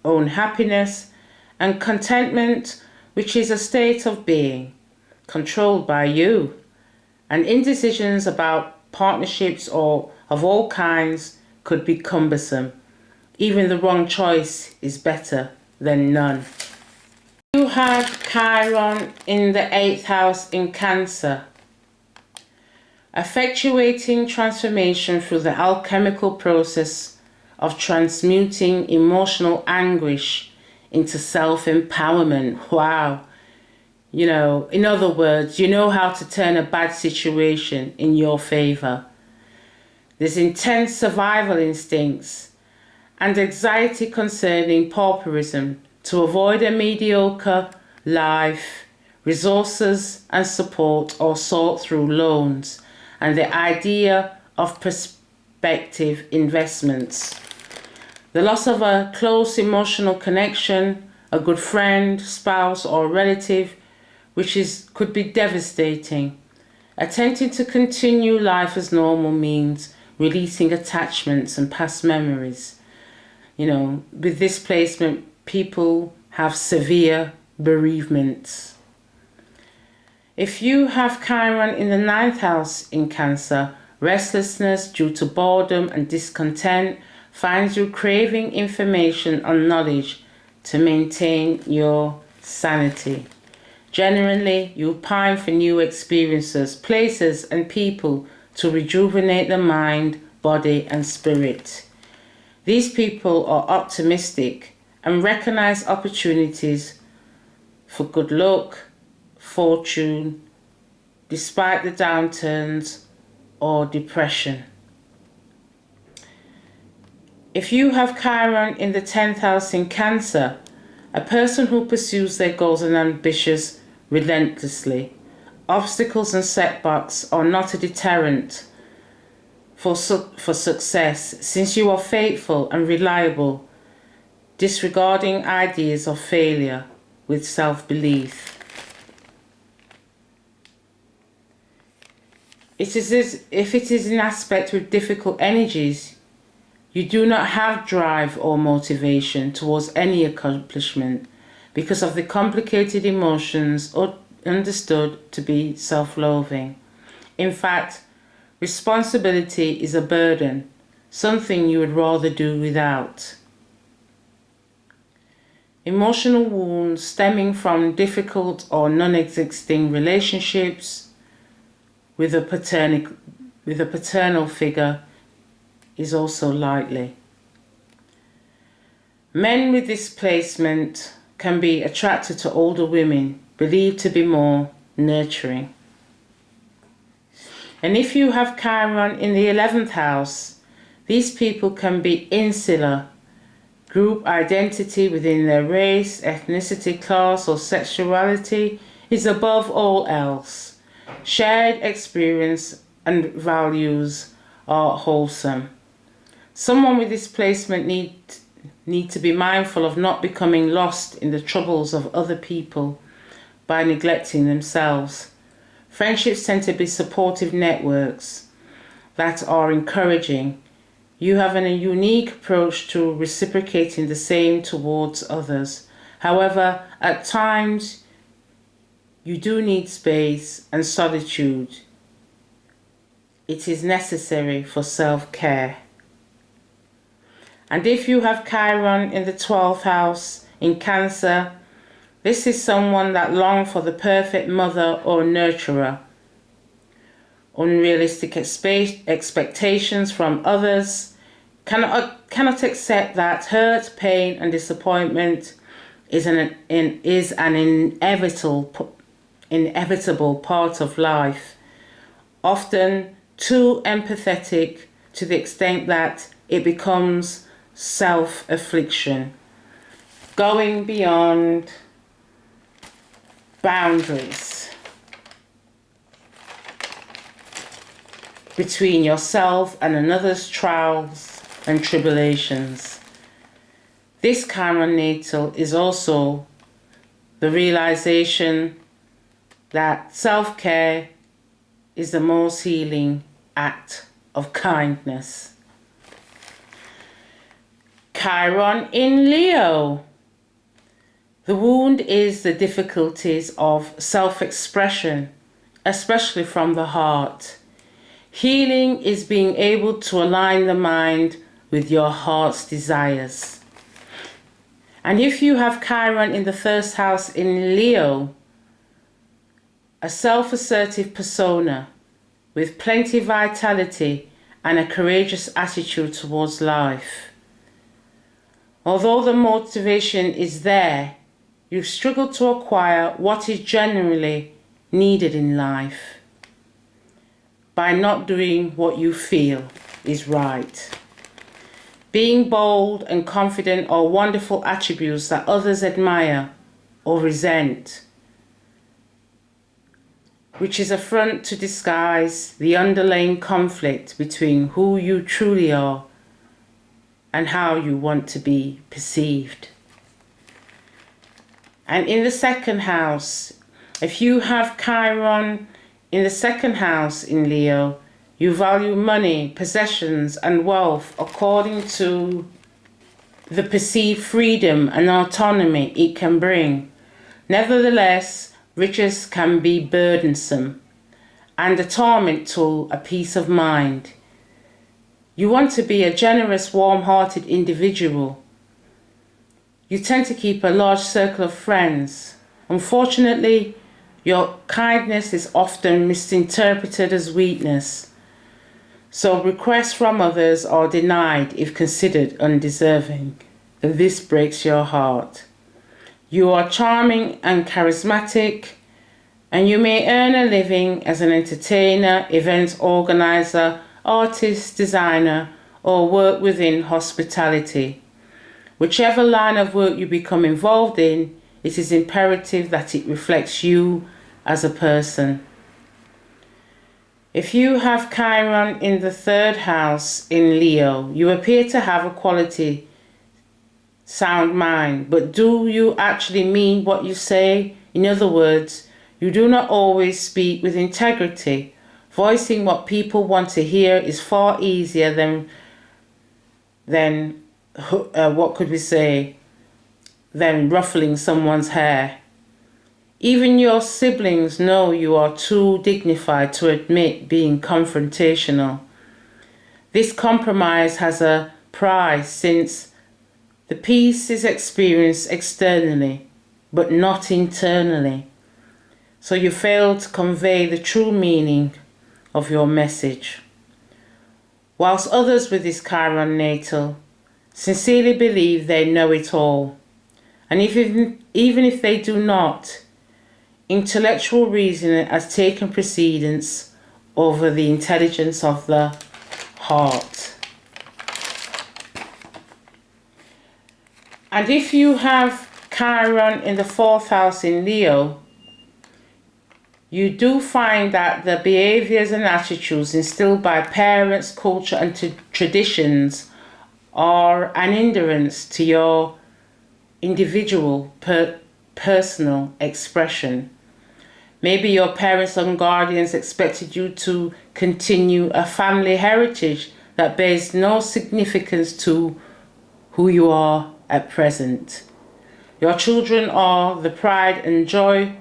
own happiness and contentment, which is a state of being controlled by you. And indecisions about partnerships or of all kinds could be cumbersome. Even the wrong choice is better than none. You have Chiron in the 8th house in Cancer, effectuating transformation through the alchemical process of transmuting emotional anguish into self-empowerment. Wow. You know, in other words, you know how to turn a bad situation in your favor. There's intense survival instincts and anxiety concerning pauperism to avoid a mediocre life. Resources and support are sought through loans and the idea of prospective investments. The loss of a close emotional connection, a good friend, spouse, or relative, could be devastating. Attempting to continue life as normal means releasing attachments and past memories. You know, with this placement, people have severe bereavements. If you have Chiron in the 9th house in Cancer, restlessness due to boredom and discontent finds you craving information and knowledge to maintain your sanity. Generally, you pine for new experiences, places, and people to rejuvenate the mind, body, and spirit. These people are optimistic and recognize opportunities for good luck, fortune, despite the downturns or depression. If you have Chiron in the 10th house in Cancer, a person who pursues their goals and ambitions relentlessly. Obstacles and setbacks are not a deterrent for success, since you are faithful and reliable, disregarding ideas of failure with self-belief. If it is in aspect with difficult energies, you do not have drive or motivation towards any accomplishment because of the complicated emotions understood to be self-loathing. In fact, responsibility is a burden, something you would rather do without. Emotional wounds stemming from difficult or non-existing relationships with a paternal figure is also likely. Men with this placement can be attracted to older women, believed to be more nurturing. And if you have Chiron in the 11th house, these people can be insular. Group identity within their race, ethnicity, class, or sexuality is above all else. Shared experience and values are wholesome. Someone with this placement need to be mindful of not becoming lost in the troubles of other people by neglecting themselves. Friendships tend to be supportive networks that are encouraging. You have a unique approach to reciprocating the same towards others. However, at times, you do need space and solitude. It is necessary for self-care. And if you have Chiron in the 12th house in Cancer, this is someone that longs for the perfect mother or nurturer. Unrealistic expectations from others, cannot accept that hurt, pain and disappointment is an inevitable part of life, often too empathetic to the extent that it becomes self-affliction, going beyond boundaries between yourself and another's trials and tribulations. This Chiron natal is also the realization that self-care is the most healing act of kindness. Chiron in Leo. The wound is the difficulties of self-expression, especially from the heart. Healing is being able to align the mind with your heart's desires. And if you have Chiron in the 1st house in Leo, a self-assertive persona with plenty of vitality and a courageous attitude towards life. Although the motivation is there, you struggle to acquire what is generally needed in life by not doing what you feel is right. Being bold and confident are wonderful attributes that others admire or resent, which is a front to disguise the underlying conflict between who you truly are and how you want to be perceived. And in the 2nd house, if you have Chiron in the 2nd house in Leo, you value money, possessions and wealth according to the perceived freedom and autonomy it can bring. Nevertheless, riches can be burdensome and a torment to a peace of mind. You want to be a generous, warm-hearted individual. You tend to keep a large circle of friends. Unfortunately, your kindness is often misinterpreted as weakness, so requests from others are denied if considered undeserving, and this breaks your heart. You are charming and charismatic, and you may earn a living as an entertainer, event organizer, artist, designer, or work within hospitality. Whichever line of work you become involved in, it is imperative that it reflects you as a person. If you have Chiron in the 3rd house in Leo, you appear to have a quality, sound mind, but do you actually mean what you say? In other words, you do not always speak with integrity. Voicing what people want to hear is far easier than what could we say, than ruffling someone's hair. Even your siblings know you are too dignified to admit being confrontational. This compromise has a price, since the peace is experienced externally, but not internally. So you fail to convey the true meaning of your message. Whilst others with this Chiron natal sincerely believe they know it all, and even if they do not, intellectual reasoning has taken precedence over the intelligence of the heart. And if you have Chiron in the 4th house in Leo, you do find that the behaviors and attitudes instilled by parents, culture, and traditions are an hindrance to your individual personal expression. Maybe your parents and guardians expected you to continue a family heritage that bears no significance to who you are at present. Your children are the pride and joy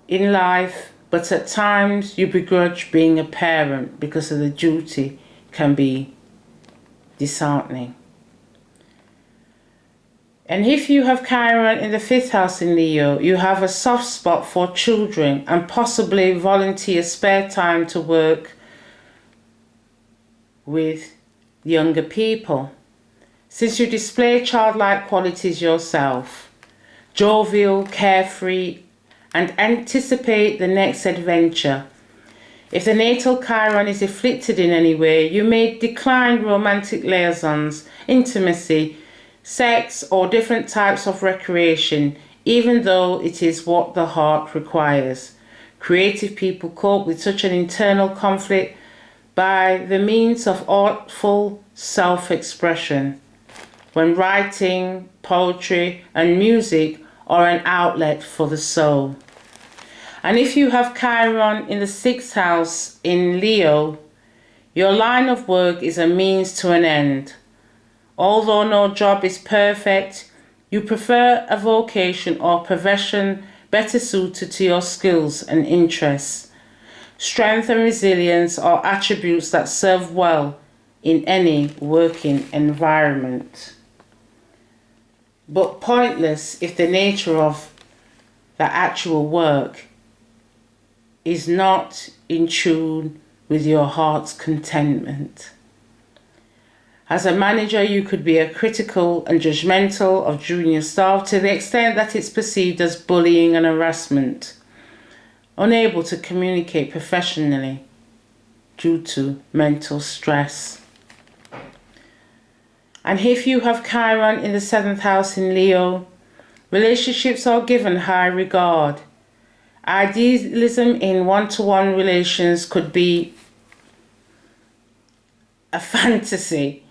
in life, but at times you begrudge being a parent because of the duty can be disheartening. And if you have Chiron in the 5th house in Leo, you have a soft spot for children and possibly volunteer spare time to work with younger people. Since you display childlike qualities yourself, jovial, carefree, and anticipate the next adventure. If the natal Chiron is afflicted in any way, you may decline romantic liaisons, intimacy, sex, or different types of recreation, even though it is what the heart requires. Creative people cope with such an internal conflict by the means of artful self-expression, when writing, poetry, and music are an outlet for the soul. And if you have Chiron in the 6th house in Leo, your line of work is a means to an end. Although no job is perfect, you prefer a vocation or profession better suited to your skills and interests. Strength and resilience are attributes that serve well in any working environment, but pointless if the nature of the actual work is not in tune with your heart's contentment. As a manager, you could be critical and judgmental of junior staff to the extent that it's perceived as bullying and harassment, unable to communicate professionally due to mental stress. And if you have Chiron in the 7th house in Leo, relationships are given high regard. Idealism in one-to-one relations could be a fantasy.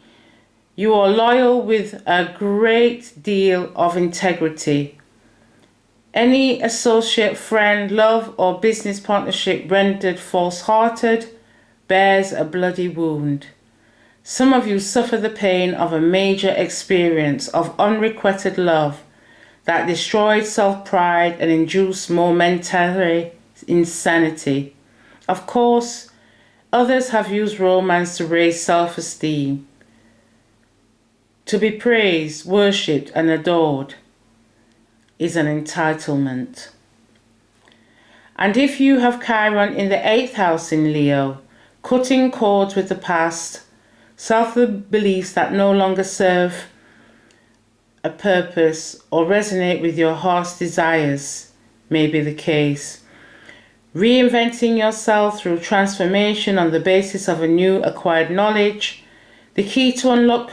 You are loyal with a great deal of integrity. Any associate, friend, love, or business partnership rendered false-hearted bears a bloody wound. Some of you suffer the pain of a major experience of unrequited love that destroyed self-pride and induced momentary insanity. Of course, others have used romance to raise self-esteem. To be praised, worshipped, and adored is an entitlement. And if you have Chiron in the 8th house in Leo, cutting cords with the past, self-beliefs that no longer serve a purpose or resonate with your heart's desires may be the case. Reinventing yourself through transformation on the basis of a new acquired knowledge, the key to unlock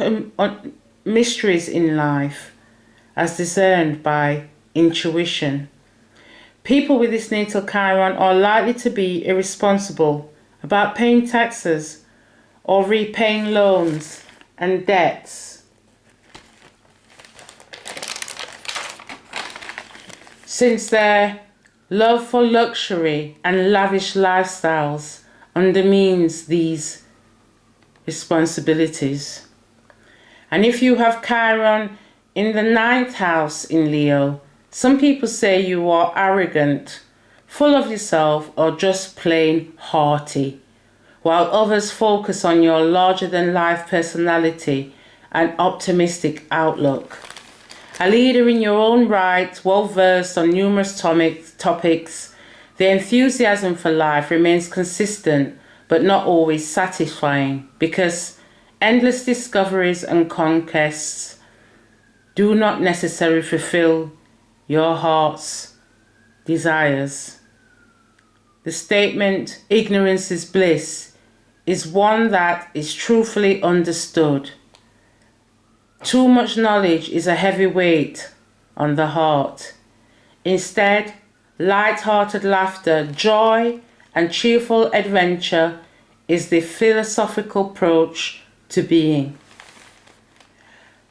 mysteries in life, as discerned by intuition. People with this natal Chiron are likely to be irresponsible about paying taxes or repaying loans and debts. Since their love for luxury and lavish lifestyles undermines these responsibilities. And if you have Chiron in the 9th house in Leo, some people say you are arrogant, full of yourself, or just plain haughty, while others focus on your larger-than-life personality and optimistic outlook. A leader in your own right, well-versed on numerous topics, the enthusiasm for life remains consistent but not always satisfying, because endless discoveries and conquests do not necessarily fulfill your heart's desires. The statement, ignorance is bliss, is one that is truthfully understood. Too much knowledge is a heavy weight on the heart. Instead, light-hearted laughter, joy, and cheerful adventure is the philosophical approach to being.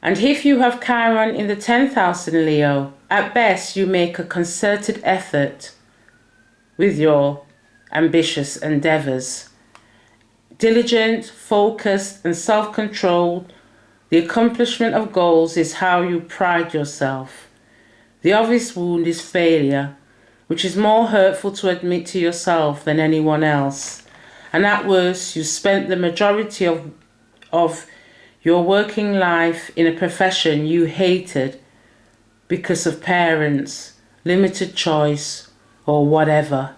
And if you have Chiron in the 10th house in Leo, at best you make a concerted effort with your ambitious endeavors. Diligent, focused, and self-controlled, the accomplishment of goals is how you pride yourself. The obvious wound is failure, which is more hurtful to admit to yourself than anyone else. And at worst, you spent the majority of your working life in a profession you hated because of parents, limited choice, or whatever.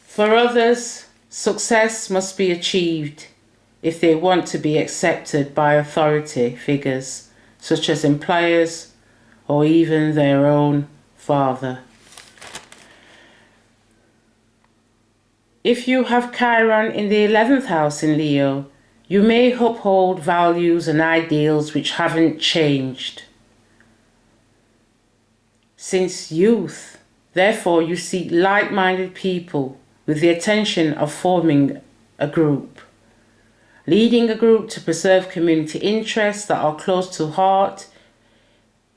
For others, success must be achieved if they want to be accepted by authority figures, such as employers or even their own father. If you have Chiron in the 11th house in Leo, you may uphold values and ideals which haven't changed since youth. Therefore, you seek like-minded people with the intention of forming a group. Leading a group to preserve community interests that are close to heart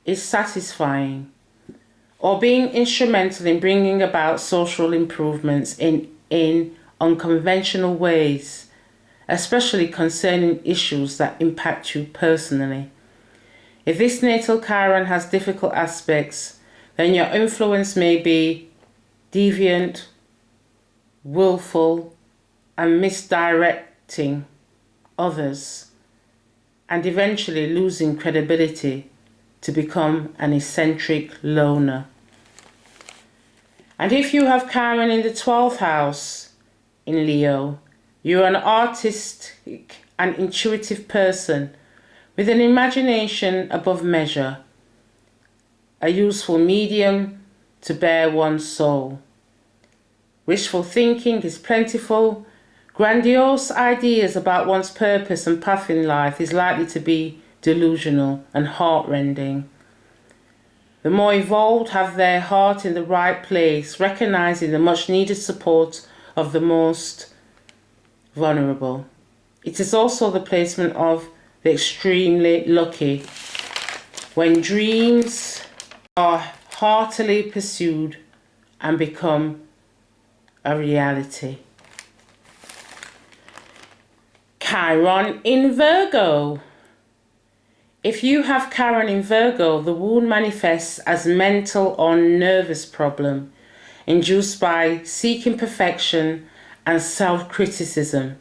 is satisfying, or being instrumental in bringing about social improvements in unconventional ways, especially concerning issues that impact you personally. If this natal Chiron has difficult aspects, then your influence may be deviant, willful, and misdirecting others, and eventually losing credibility to become an eccentric loner. And if you have Chiron in the 12th house in Leo, you're an artistic and intuitive person with an imagination above measure, a useful medium to bear one's soul. Wishful thinking is plentiful. Grandiose ideas about one's purpose and path in life is likely to be delusional and heartrending. The more evolved have their heart in the right place, recognizing the much needed support of the most vulnerable. It is also the placement of the extremely lucky, when dreams are heartily pursued and become a reality. Chiron in Virgo. If you have Chiron in Virgo, the wound manifests as mental or nervous problem induced by seeking perfection and self-criticism.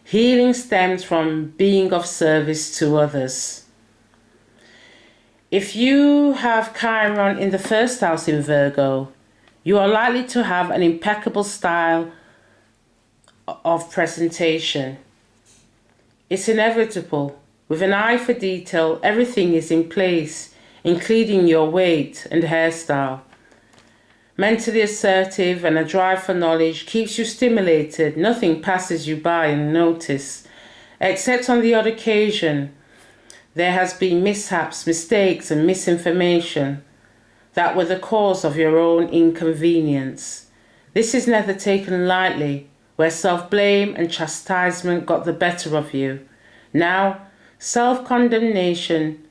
Healing stems from being of service to others. If you have Chiron in the 1st house in Virgo, you are likely to have an impeccable style of presentation. It's inevitable. With an eye for detail, everything is in place, including your weight and hairstyle. Mentally assertive and a drive for knowledge keeps you stimulated. Nothing passes you by unnoticed, except on the odd occasion there has been mishaps, mistakes and misinformation that were the cause of your own inconvenience. This is never taken lightly, where self-blame and chastisement got the better of you. Now, self-condemnation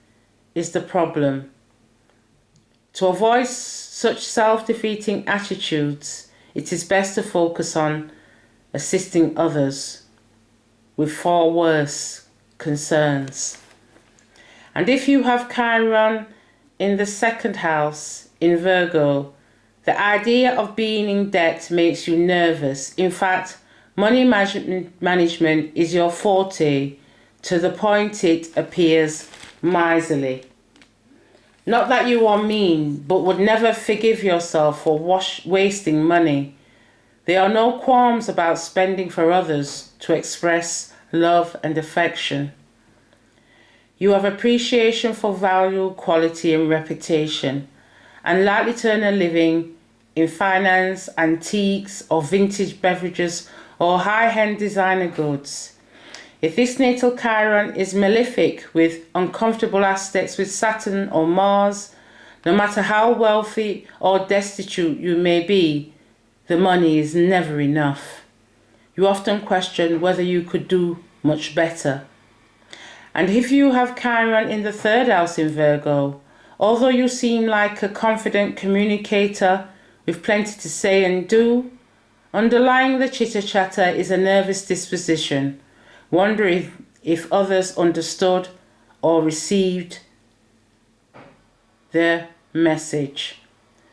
is the problem. To avoid such self-defeating attitudes, it is best to focus on assisting others with far worse concerns. And if you have Chiron in the second house in Virgo, the idea of being in debt makes you nervous. In fact, money management is your forte to the point it appears miserly. Not that you are mean, but would never forgive yourself for wasting money. There are no qualms about spending for others to express love and affection. You have appreciation for value, quality and reputation, and likely to earn a living in finance, antiques or vintage beverages or high-end designer goods. If this natal Chiron is malefic with uncomfortable aspects with Saturn or Mars, no matter how wealthy or destitute you may be, the money is never enough. You often question whether you could do much better. And if you have Chiron in the third house in Virgo, although you seem like a confident communicator with plenty to say and do, underlying the chitter-chatter is a nervous disposition, wondering if others understood or received the message.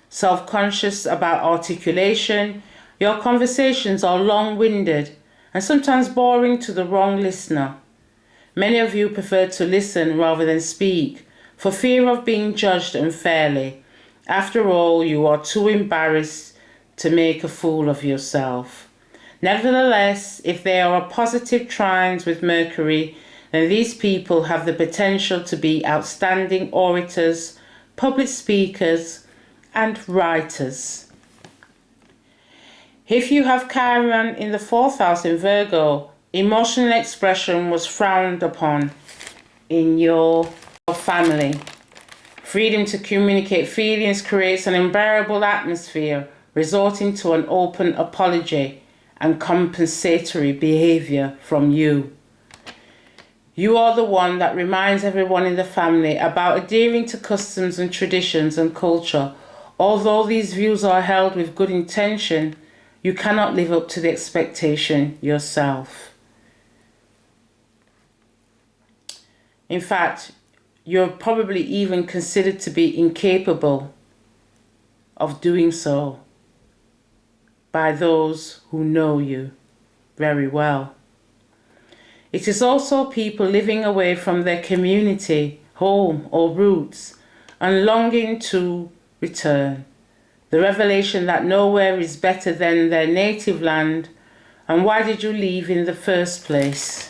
Self-conscious about articulation, your conversations are long-winded and sometimes boring to the wrong listener. Many of you prefer to listen rather than speak for fear of being judged unfairly. After all, you are too embarrassed to make a fool of yourself. Nevertheless, if there are positive trines with Mercury, then these people have the potential to be outstanding orators, public speakers, and writers. If you have Chiron in the fourth house in Virgo, emotional expression was frowned upon in your family. Freedom to communicate feelings creates an unbearable atmosphere, resorting to an open apology and compensatory behavior from you. You are the one that reminds everyone in the family about adhering to customs and traditions and culture. Although these views are held with good intention, you cannot live up to the expectation yourself. In fact, you're probably even considered to be incapable of doing so by those who know you very well. It is also people living away from their community, home or roots and longing to return. The revelation that nowhere is better than their native land, and why did you leave in the first place?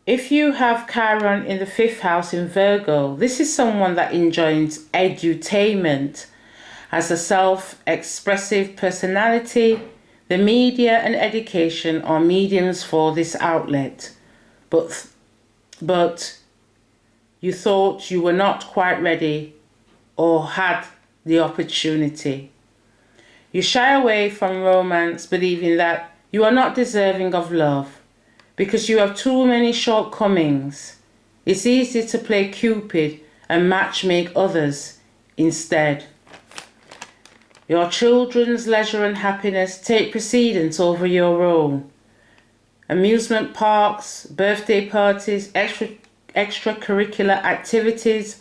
If you have Chiron in the fifth house in Virgo, this is someone that enjoys edutainment, has a self-expressive personality. The media and education are mediums for this outlet, but you thought you were not quite ready or had the opportunity. You shy away from romance, believing that you are not deserving of love because you have too many shortcomings. It's easy to play Cupid and matchmake others instead. Your children's leisure and happiness take precedence over your own. Amusement parks, birthday parties, extracurricular activities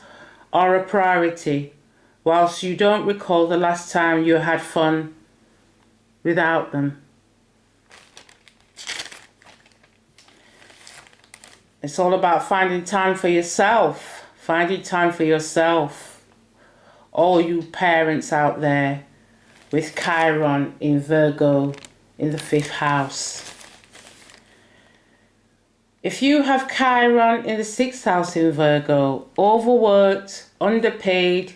are a priority, whilst you don't recall the last time you had fun without them. It's all about finding time for yourself. Finding time for yourself. All you parents out there with Chiron in Virgo in the fifth house. If you have Chiron in the sixth house in Virgo, overworked, underpaid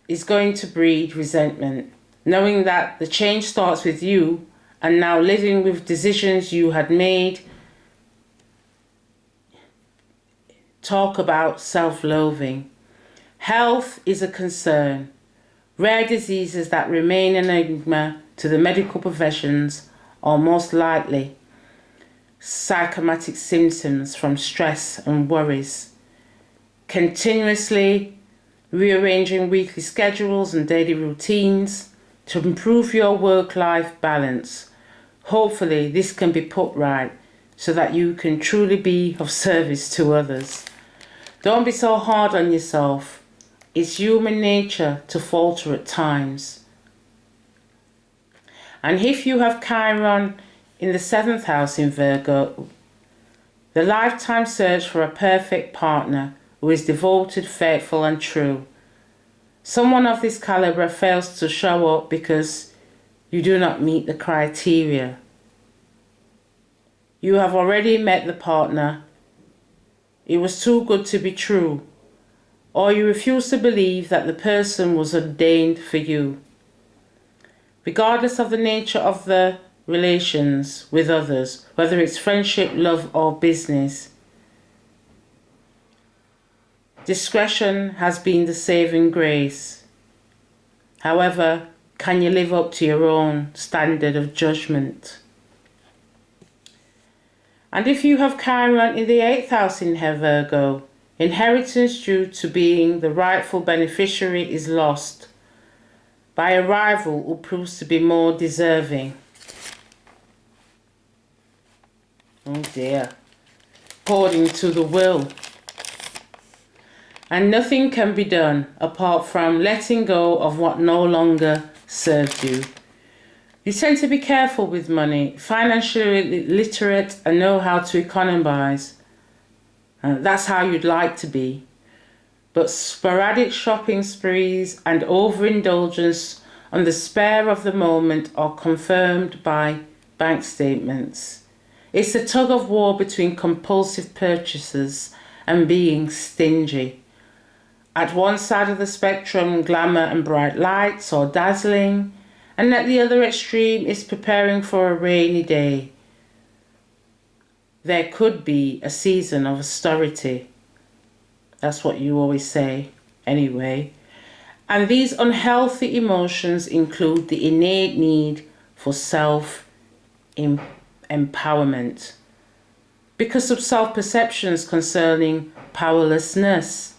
is going to breed resentment, knowing that the change starts with you and now living with decisions you had made. Talk about self-loathing. Health is a concern. Rare diseases that remain an enigma to the medical professions are most likely psychosomatic symptoms from stress and worries. Continuously rearranging weekly schedules and daily routines to improve your work-life balance. Hopefully this can be put right so that you can truly be of service to others. Don't be so hard on yourself. It's human nature to falter at times. And if you have Chiron in the 7th house in Virgo, the lifetime search for a perfect partner who is devoted, faithful and true. Someone of this caliber fails to show up because you do not meet the criteria. You have already met the partner. It was too good to be true. Or you refuse to believe that the person was ordained for you. Regardless of the nature of the relations with others, whether it's friendship, love or business, discretion has been the saving grace. However, can you live up to your own standard of judgment? And if you have Chiron in the 8th house in Virgo, inheritance due to being the rightful beneficiary is lost by a rival who proves to be more deserving. Oh dear. According to the will. And nothing can be done apart from letting go of what no longer serves you. You tend to be careful with money, financially literate and know how to economize. That's how you'd like to be. But sporadic shopping sprees and overindulgence on the spare of the moment are confirmed by bank statements. It's a tug of war between compulsive purchases and being stingy. At one side of the spectrum, glamour and bright lights are dazzling, and at the other extreme is preparing for a rainy day. There could be a season of austerity. That's what you always say, anyway. And these unhealthy emotions include the innate need for self-empowerment because of self-perceptions concerning powerlessness,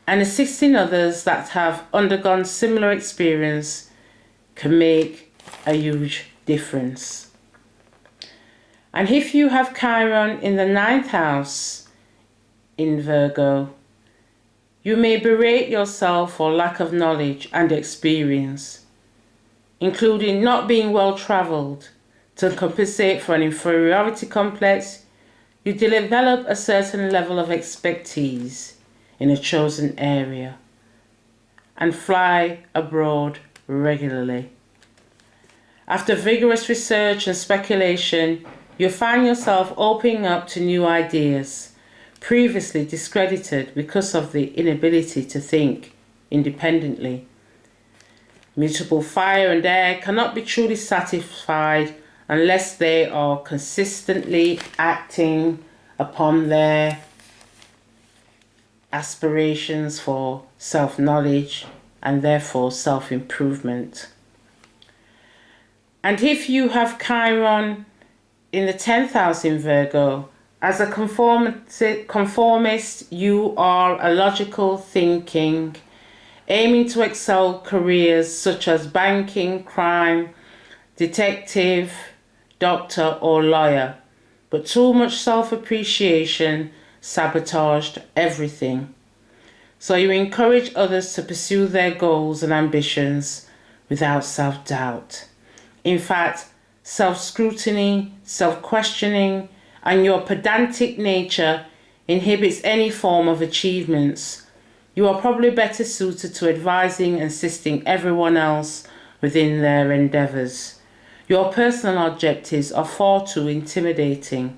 and assisting others that have undergone similar experience can make a huge difference. And if you have Chiron in the 9th house in Virgo, you may berate yourself for lack of knowledge and experience, including not being well traveled. To compensate for an inferiority complex, you develop a certain level of expertise in a chosen area and fly abroad regularly. After vigorous research and speculation, you find yourself opening up to new ideas previously discredited because of the inability to think independently. Mutable fire and air cannot be truly satisfied unless they are consistently acting upon their aspirations for self-knowledge and therefore self-improvement. And if you have Chiron in the 10th house in Virgo, as a conformist, you are a logical thinking, aiming to excel careers such as banking, crime, detective, doctor or lawyer, but too much self-appreciation sabotaged everything. So you encourage others to pursue their goals and ambitions without self-doubt. In fact, self-scrutiny, self-questioning, and your pedantic nature inhibits any form of achievements. You are probably better suited to advising and assisting everyone else within their endeavours. Your personal objectives are far too intimidating.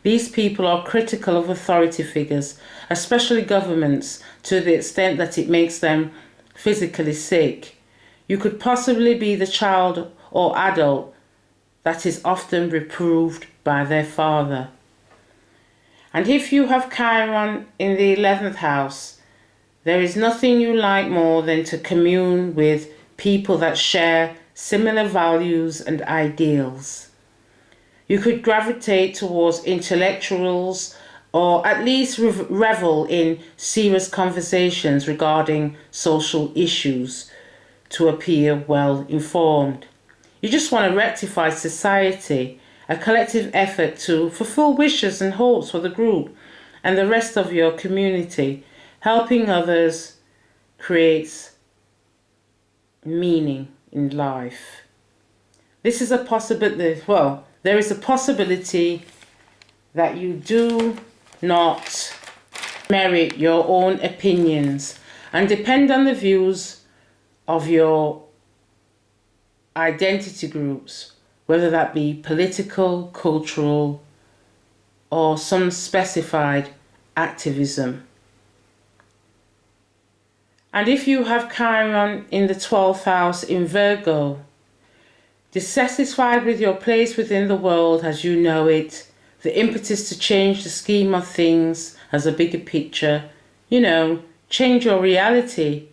These people are critical of authority figures, especially governments, to the extent that it makes them physically sick. You could possibly be the child or adult that is often reproved by their father. And if you have Chiron in the 11th house, there is nothing you like more than to commune with people that share similar values and ideals. You could gravitate towards intellectuals or at least revel in serious conversations regarding social issues to appear well informed. You just want to rectify society, a collective effort to fulfill wishes and hopes for the group and the rest of your community. Helping others creates meaning in life. This is a possibility, well, there is a possibility that you do not merit your own opinions and depend on the views of your identity groups, whether that be political, cultural, or some specified activism. And if you have Chiron in the 12th house in Virgo, dissatisfied with your place within the world as you know it, the impetus to change the scheme of things as a bigger picture, change your reality.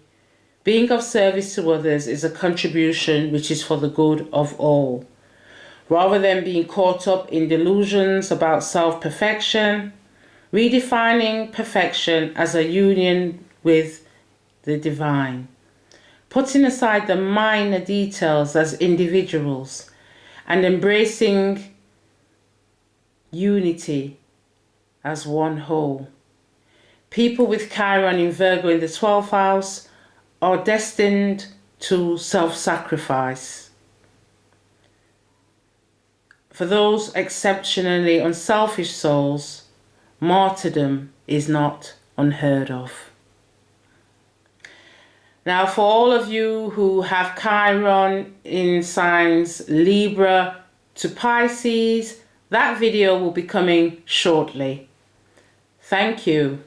Being of service to others is a contribution which is for the good of all. Rather than being caught up in delusions about self-perfection, redefining perfection as a union with the divine. Putting aside the minor details as individuals and embracing unity as one whole. People with Chiron in Virgo in the 12th house are destined to self-sacrifice. For those exceptionally unselfish souls, martyrdom is not unheard of. Now, for all of you who have Chiron in signs Libra to Pisces, that video will be coming shortly. Thank you.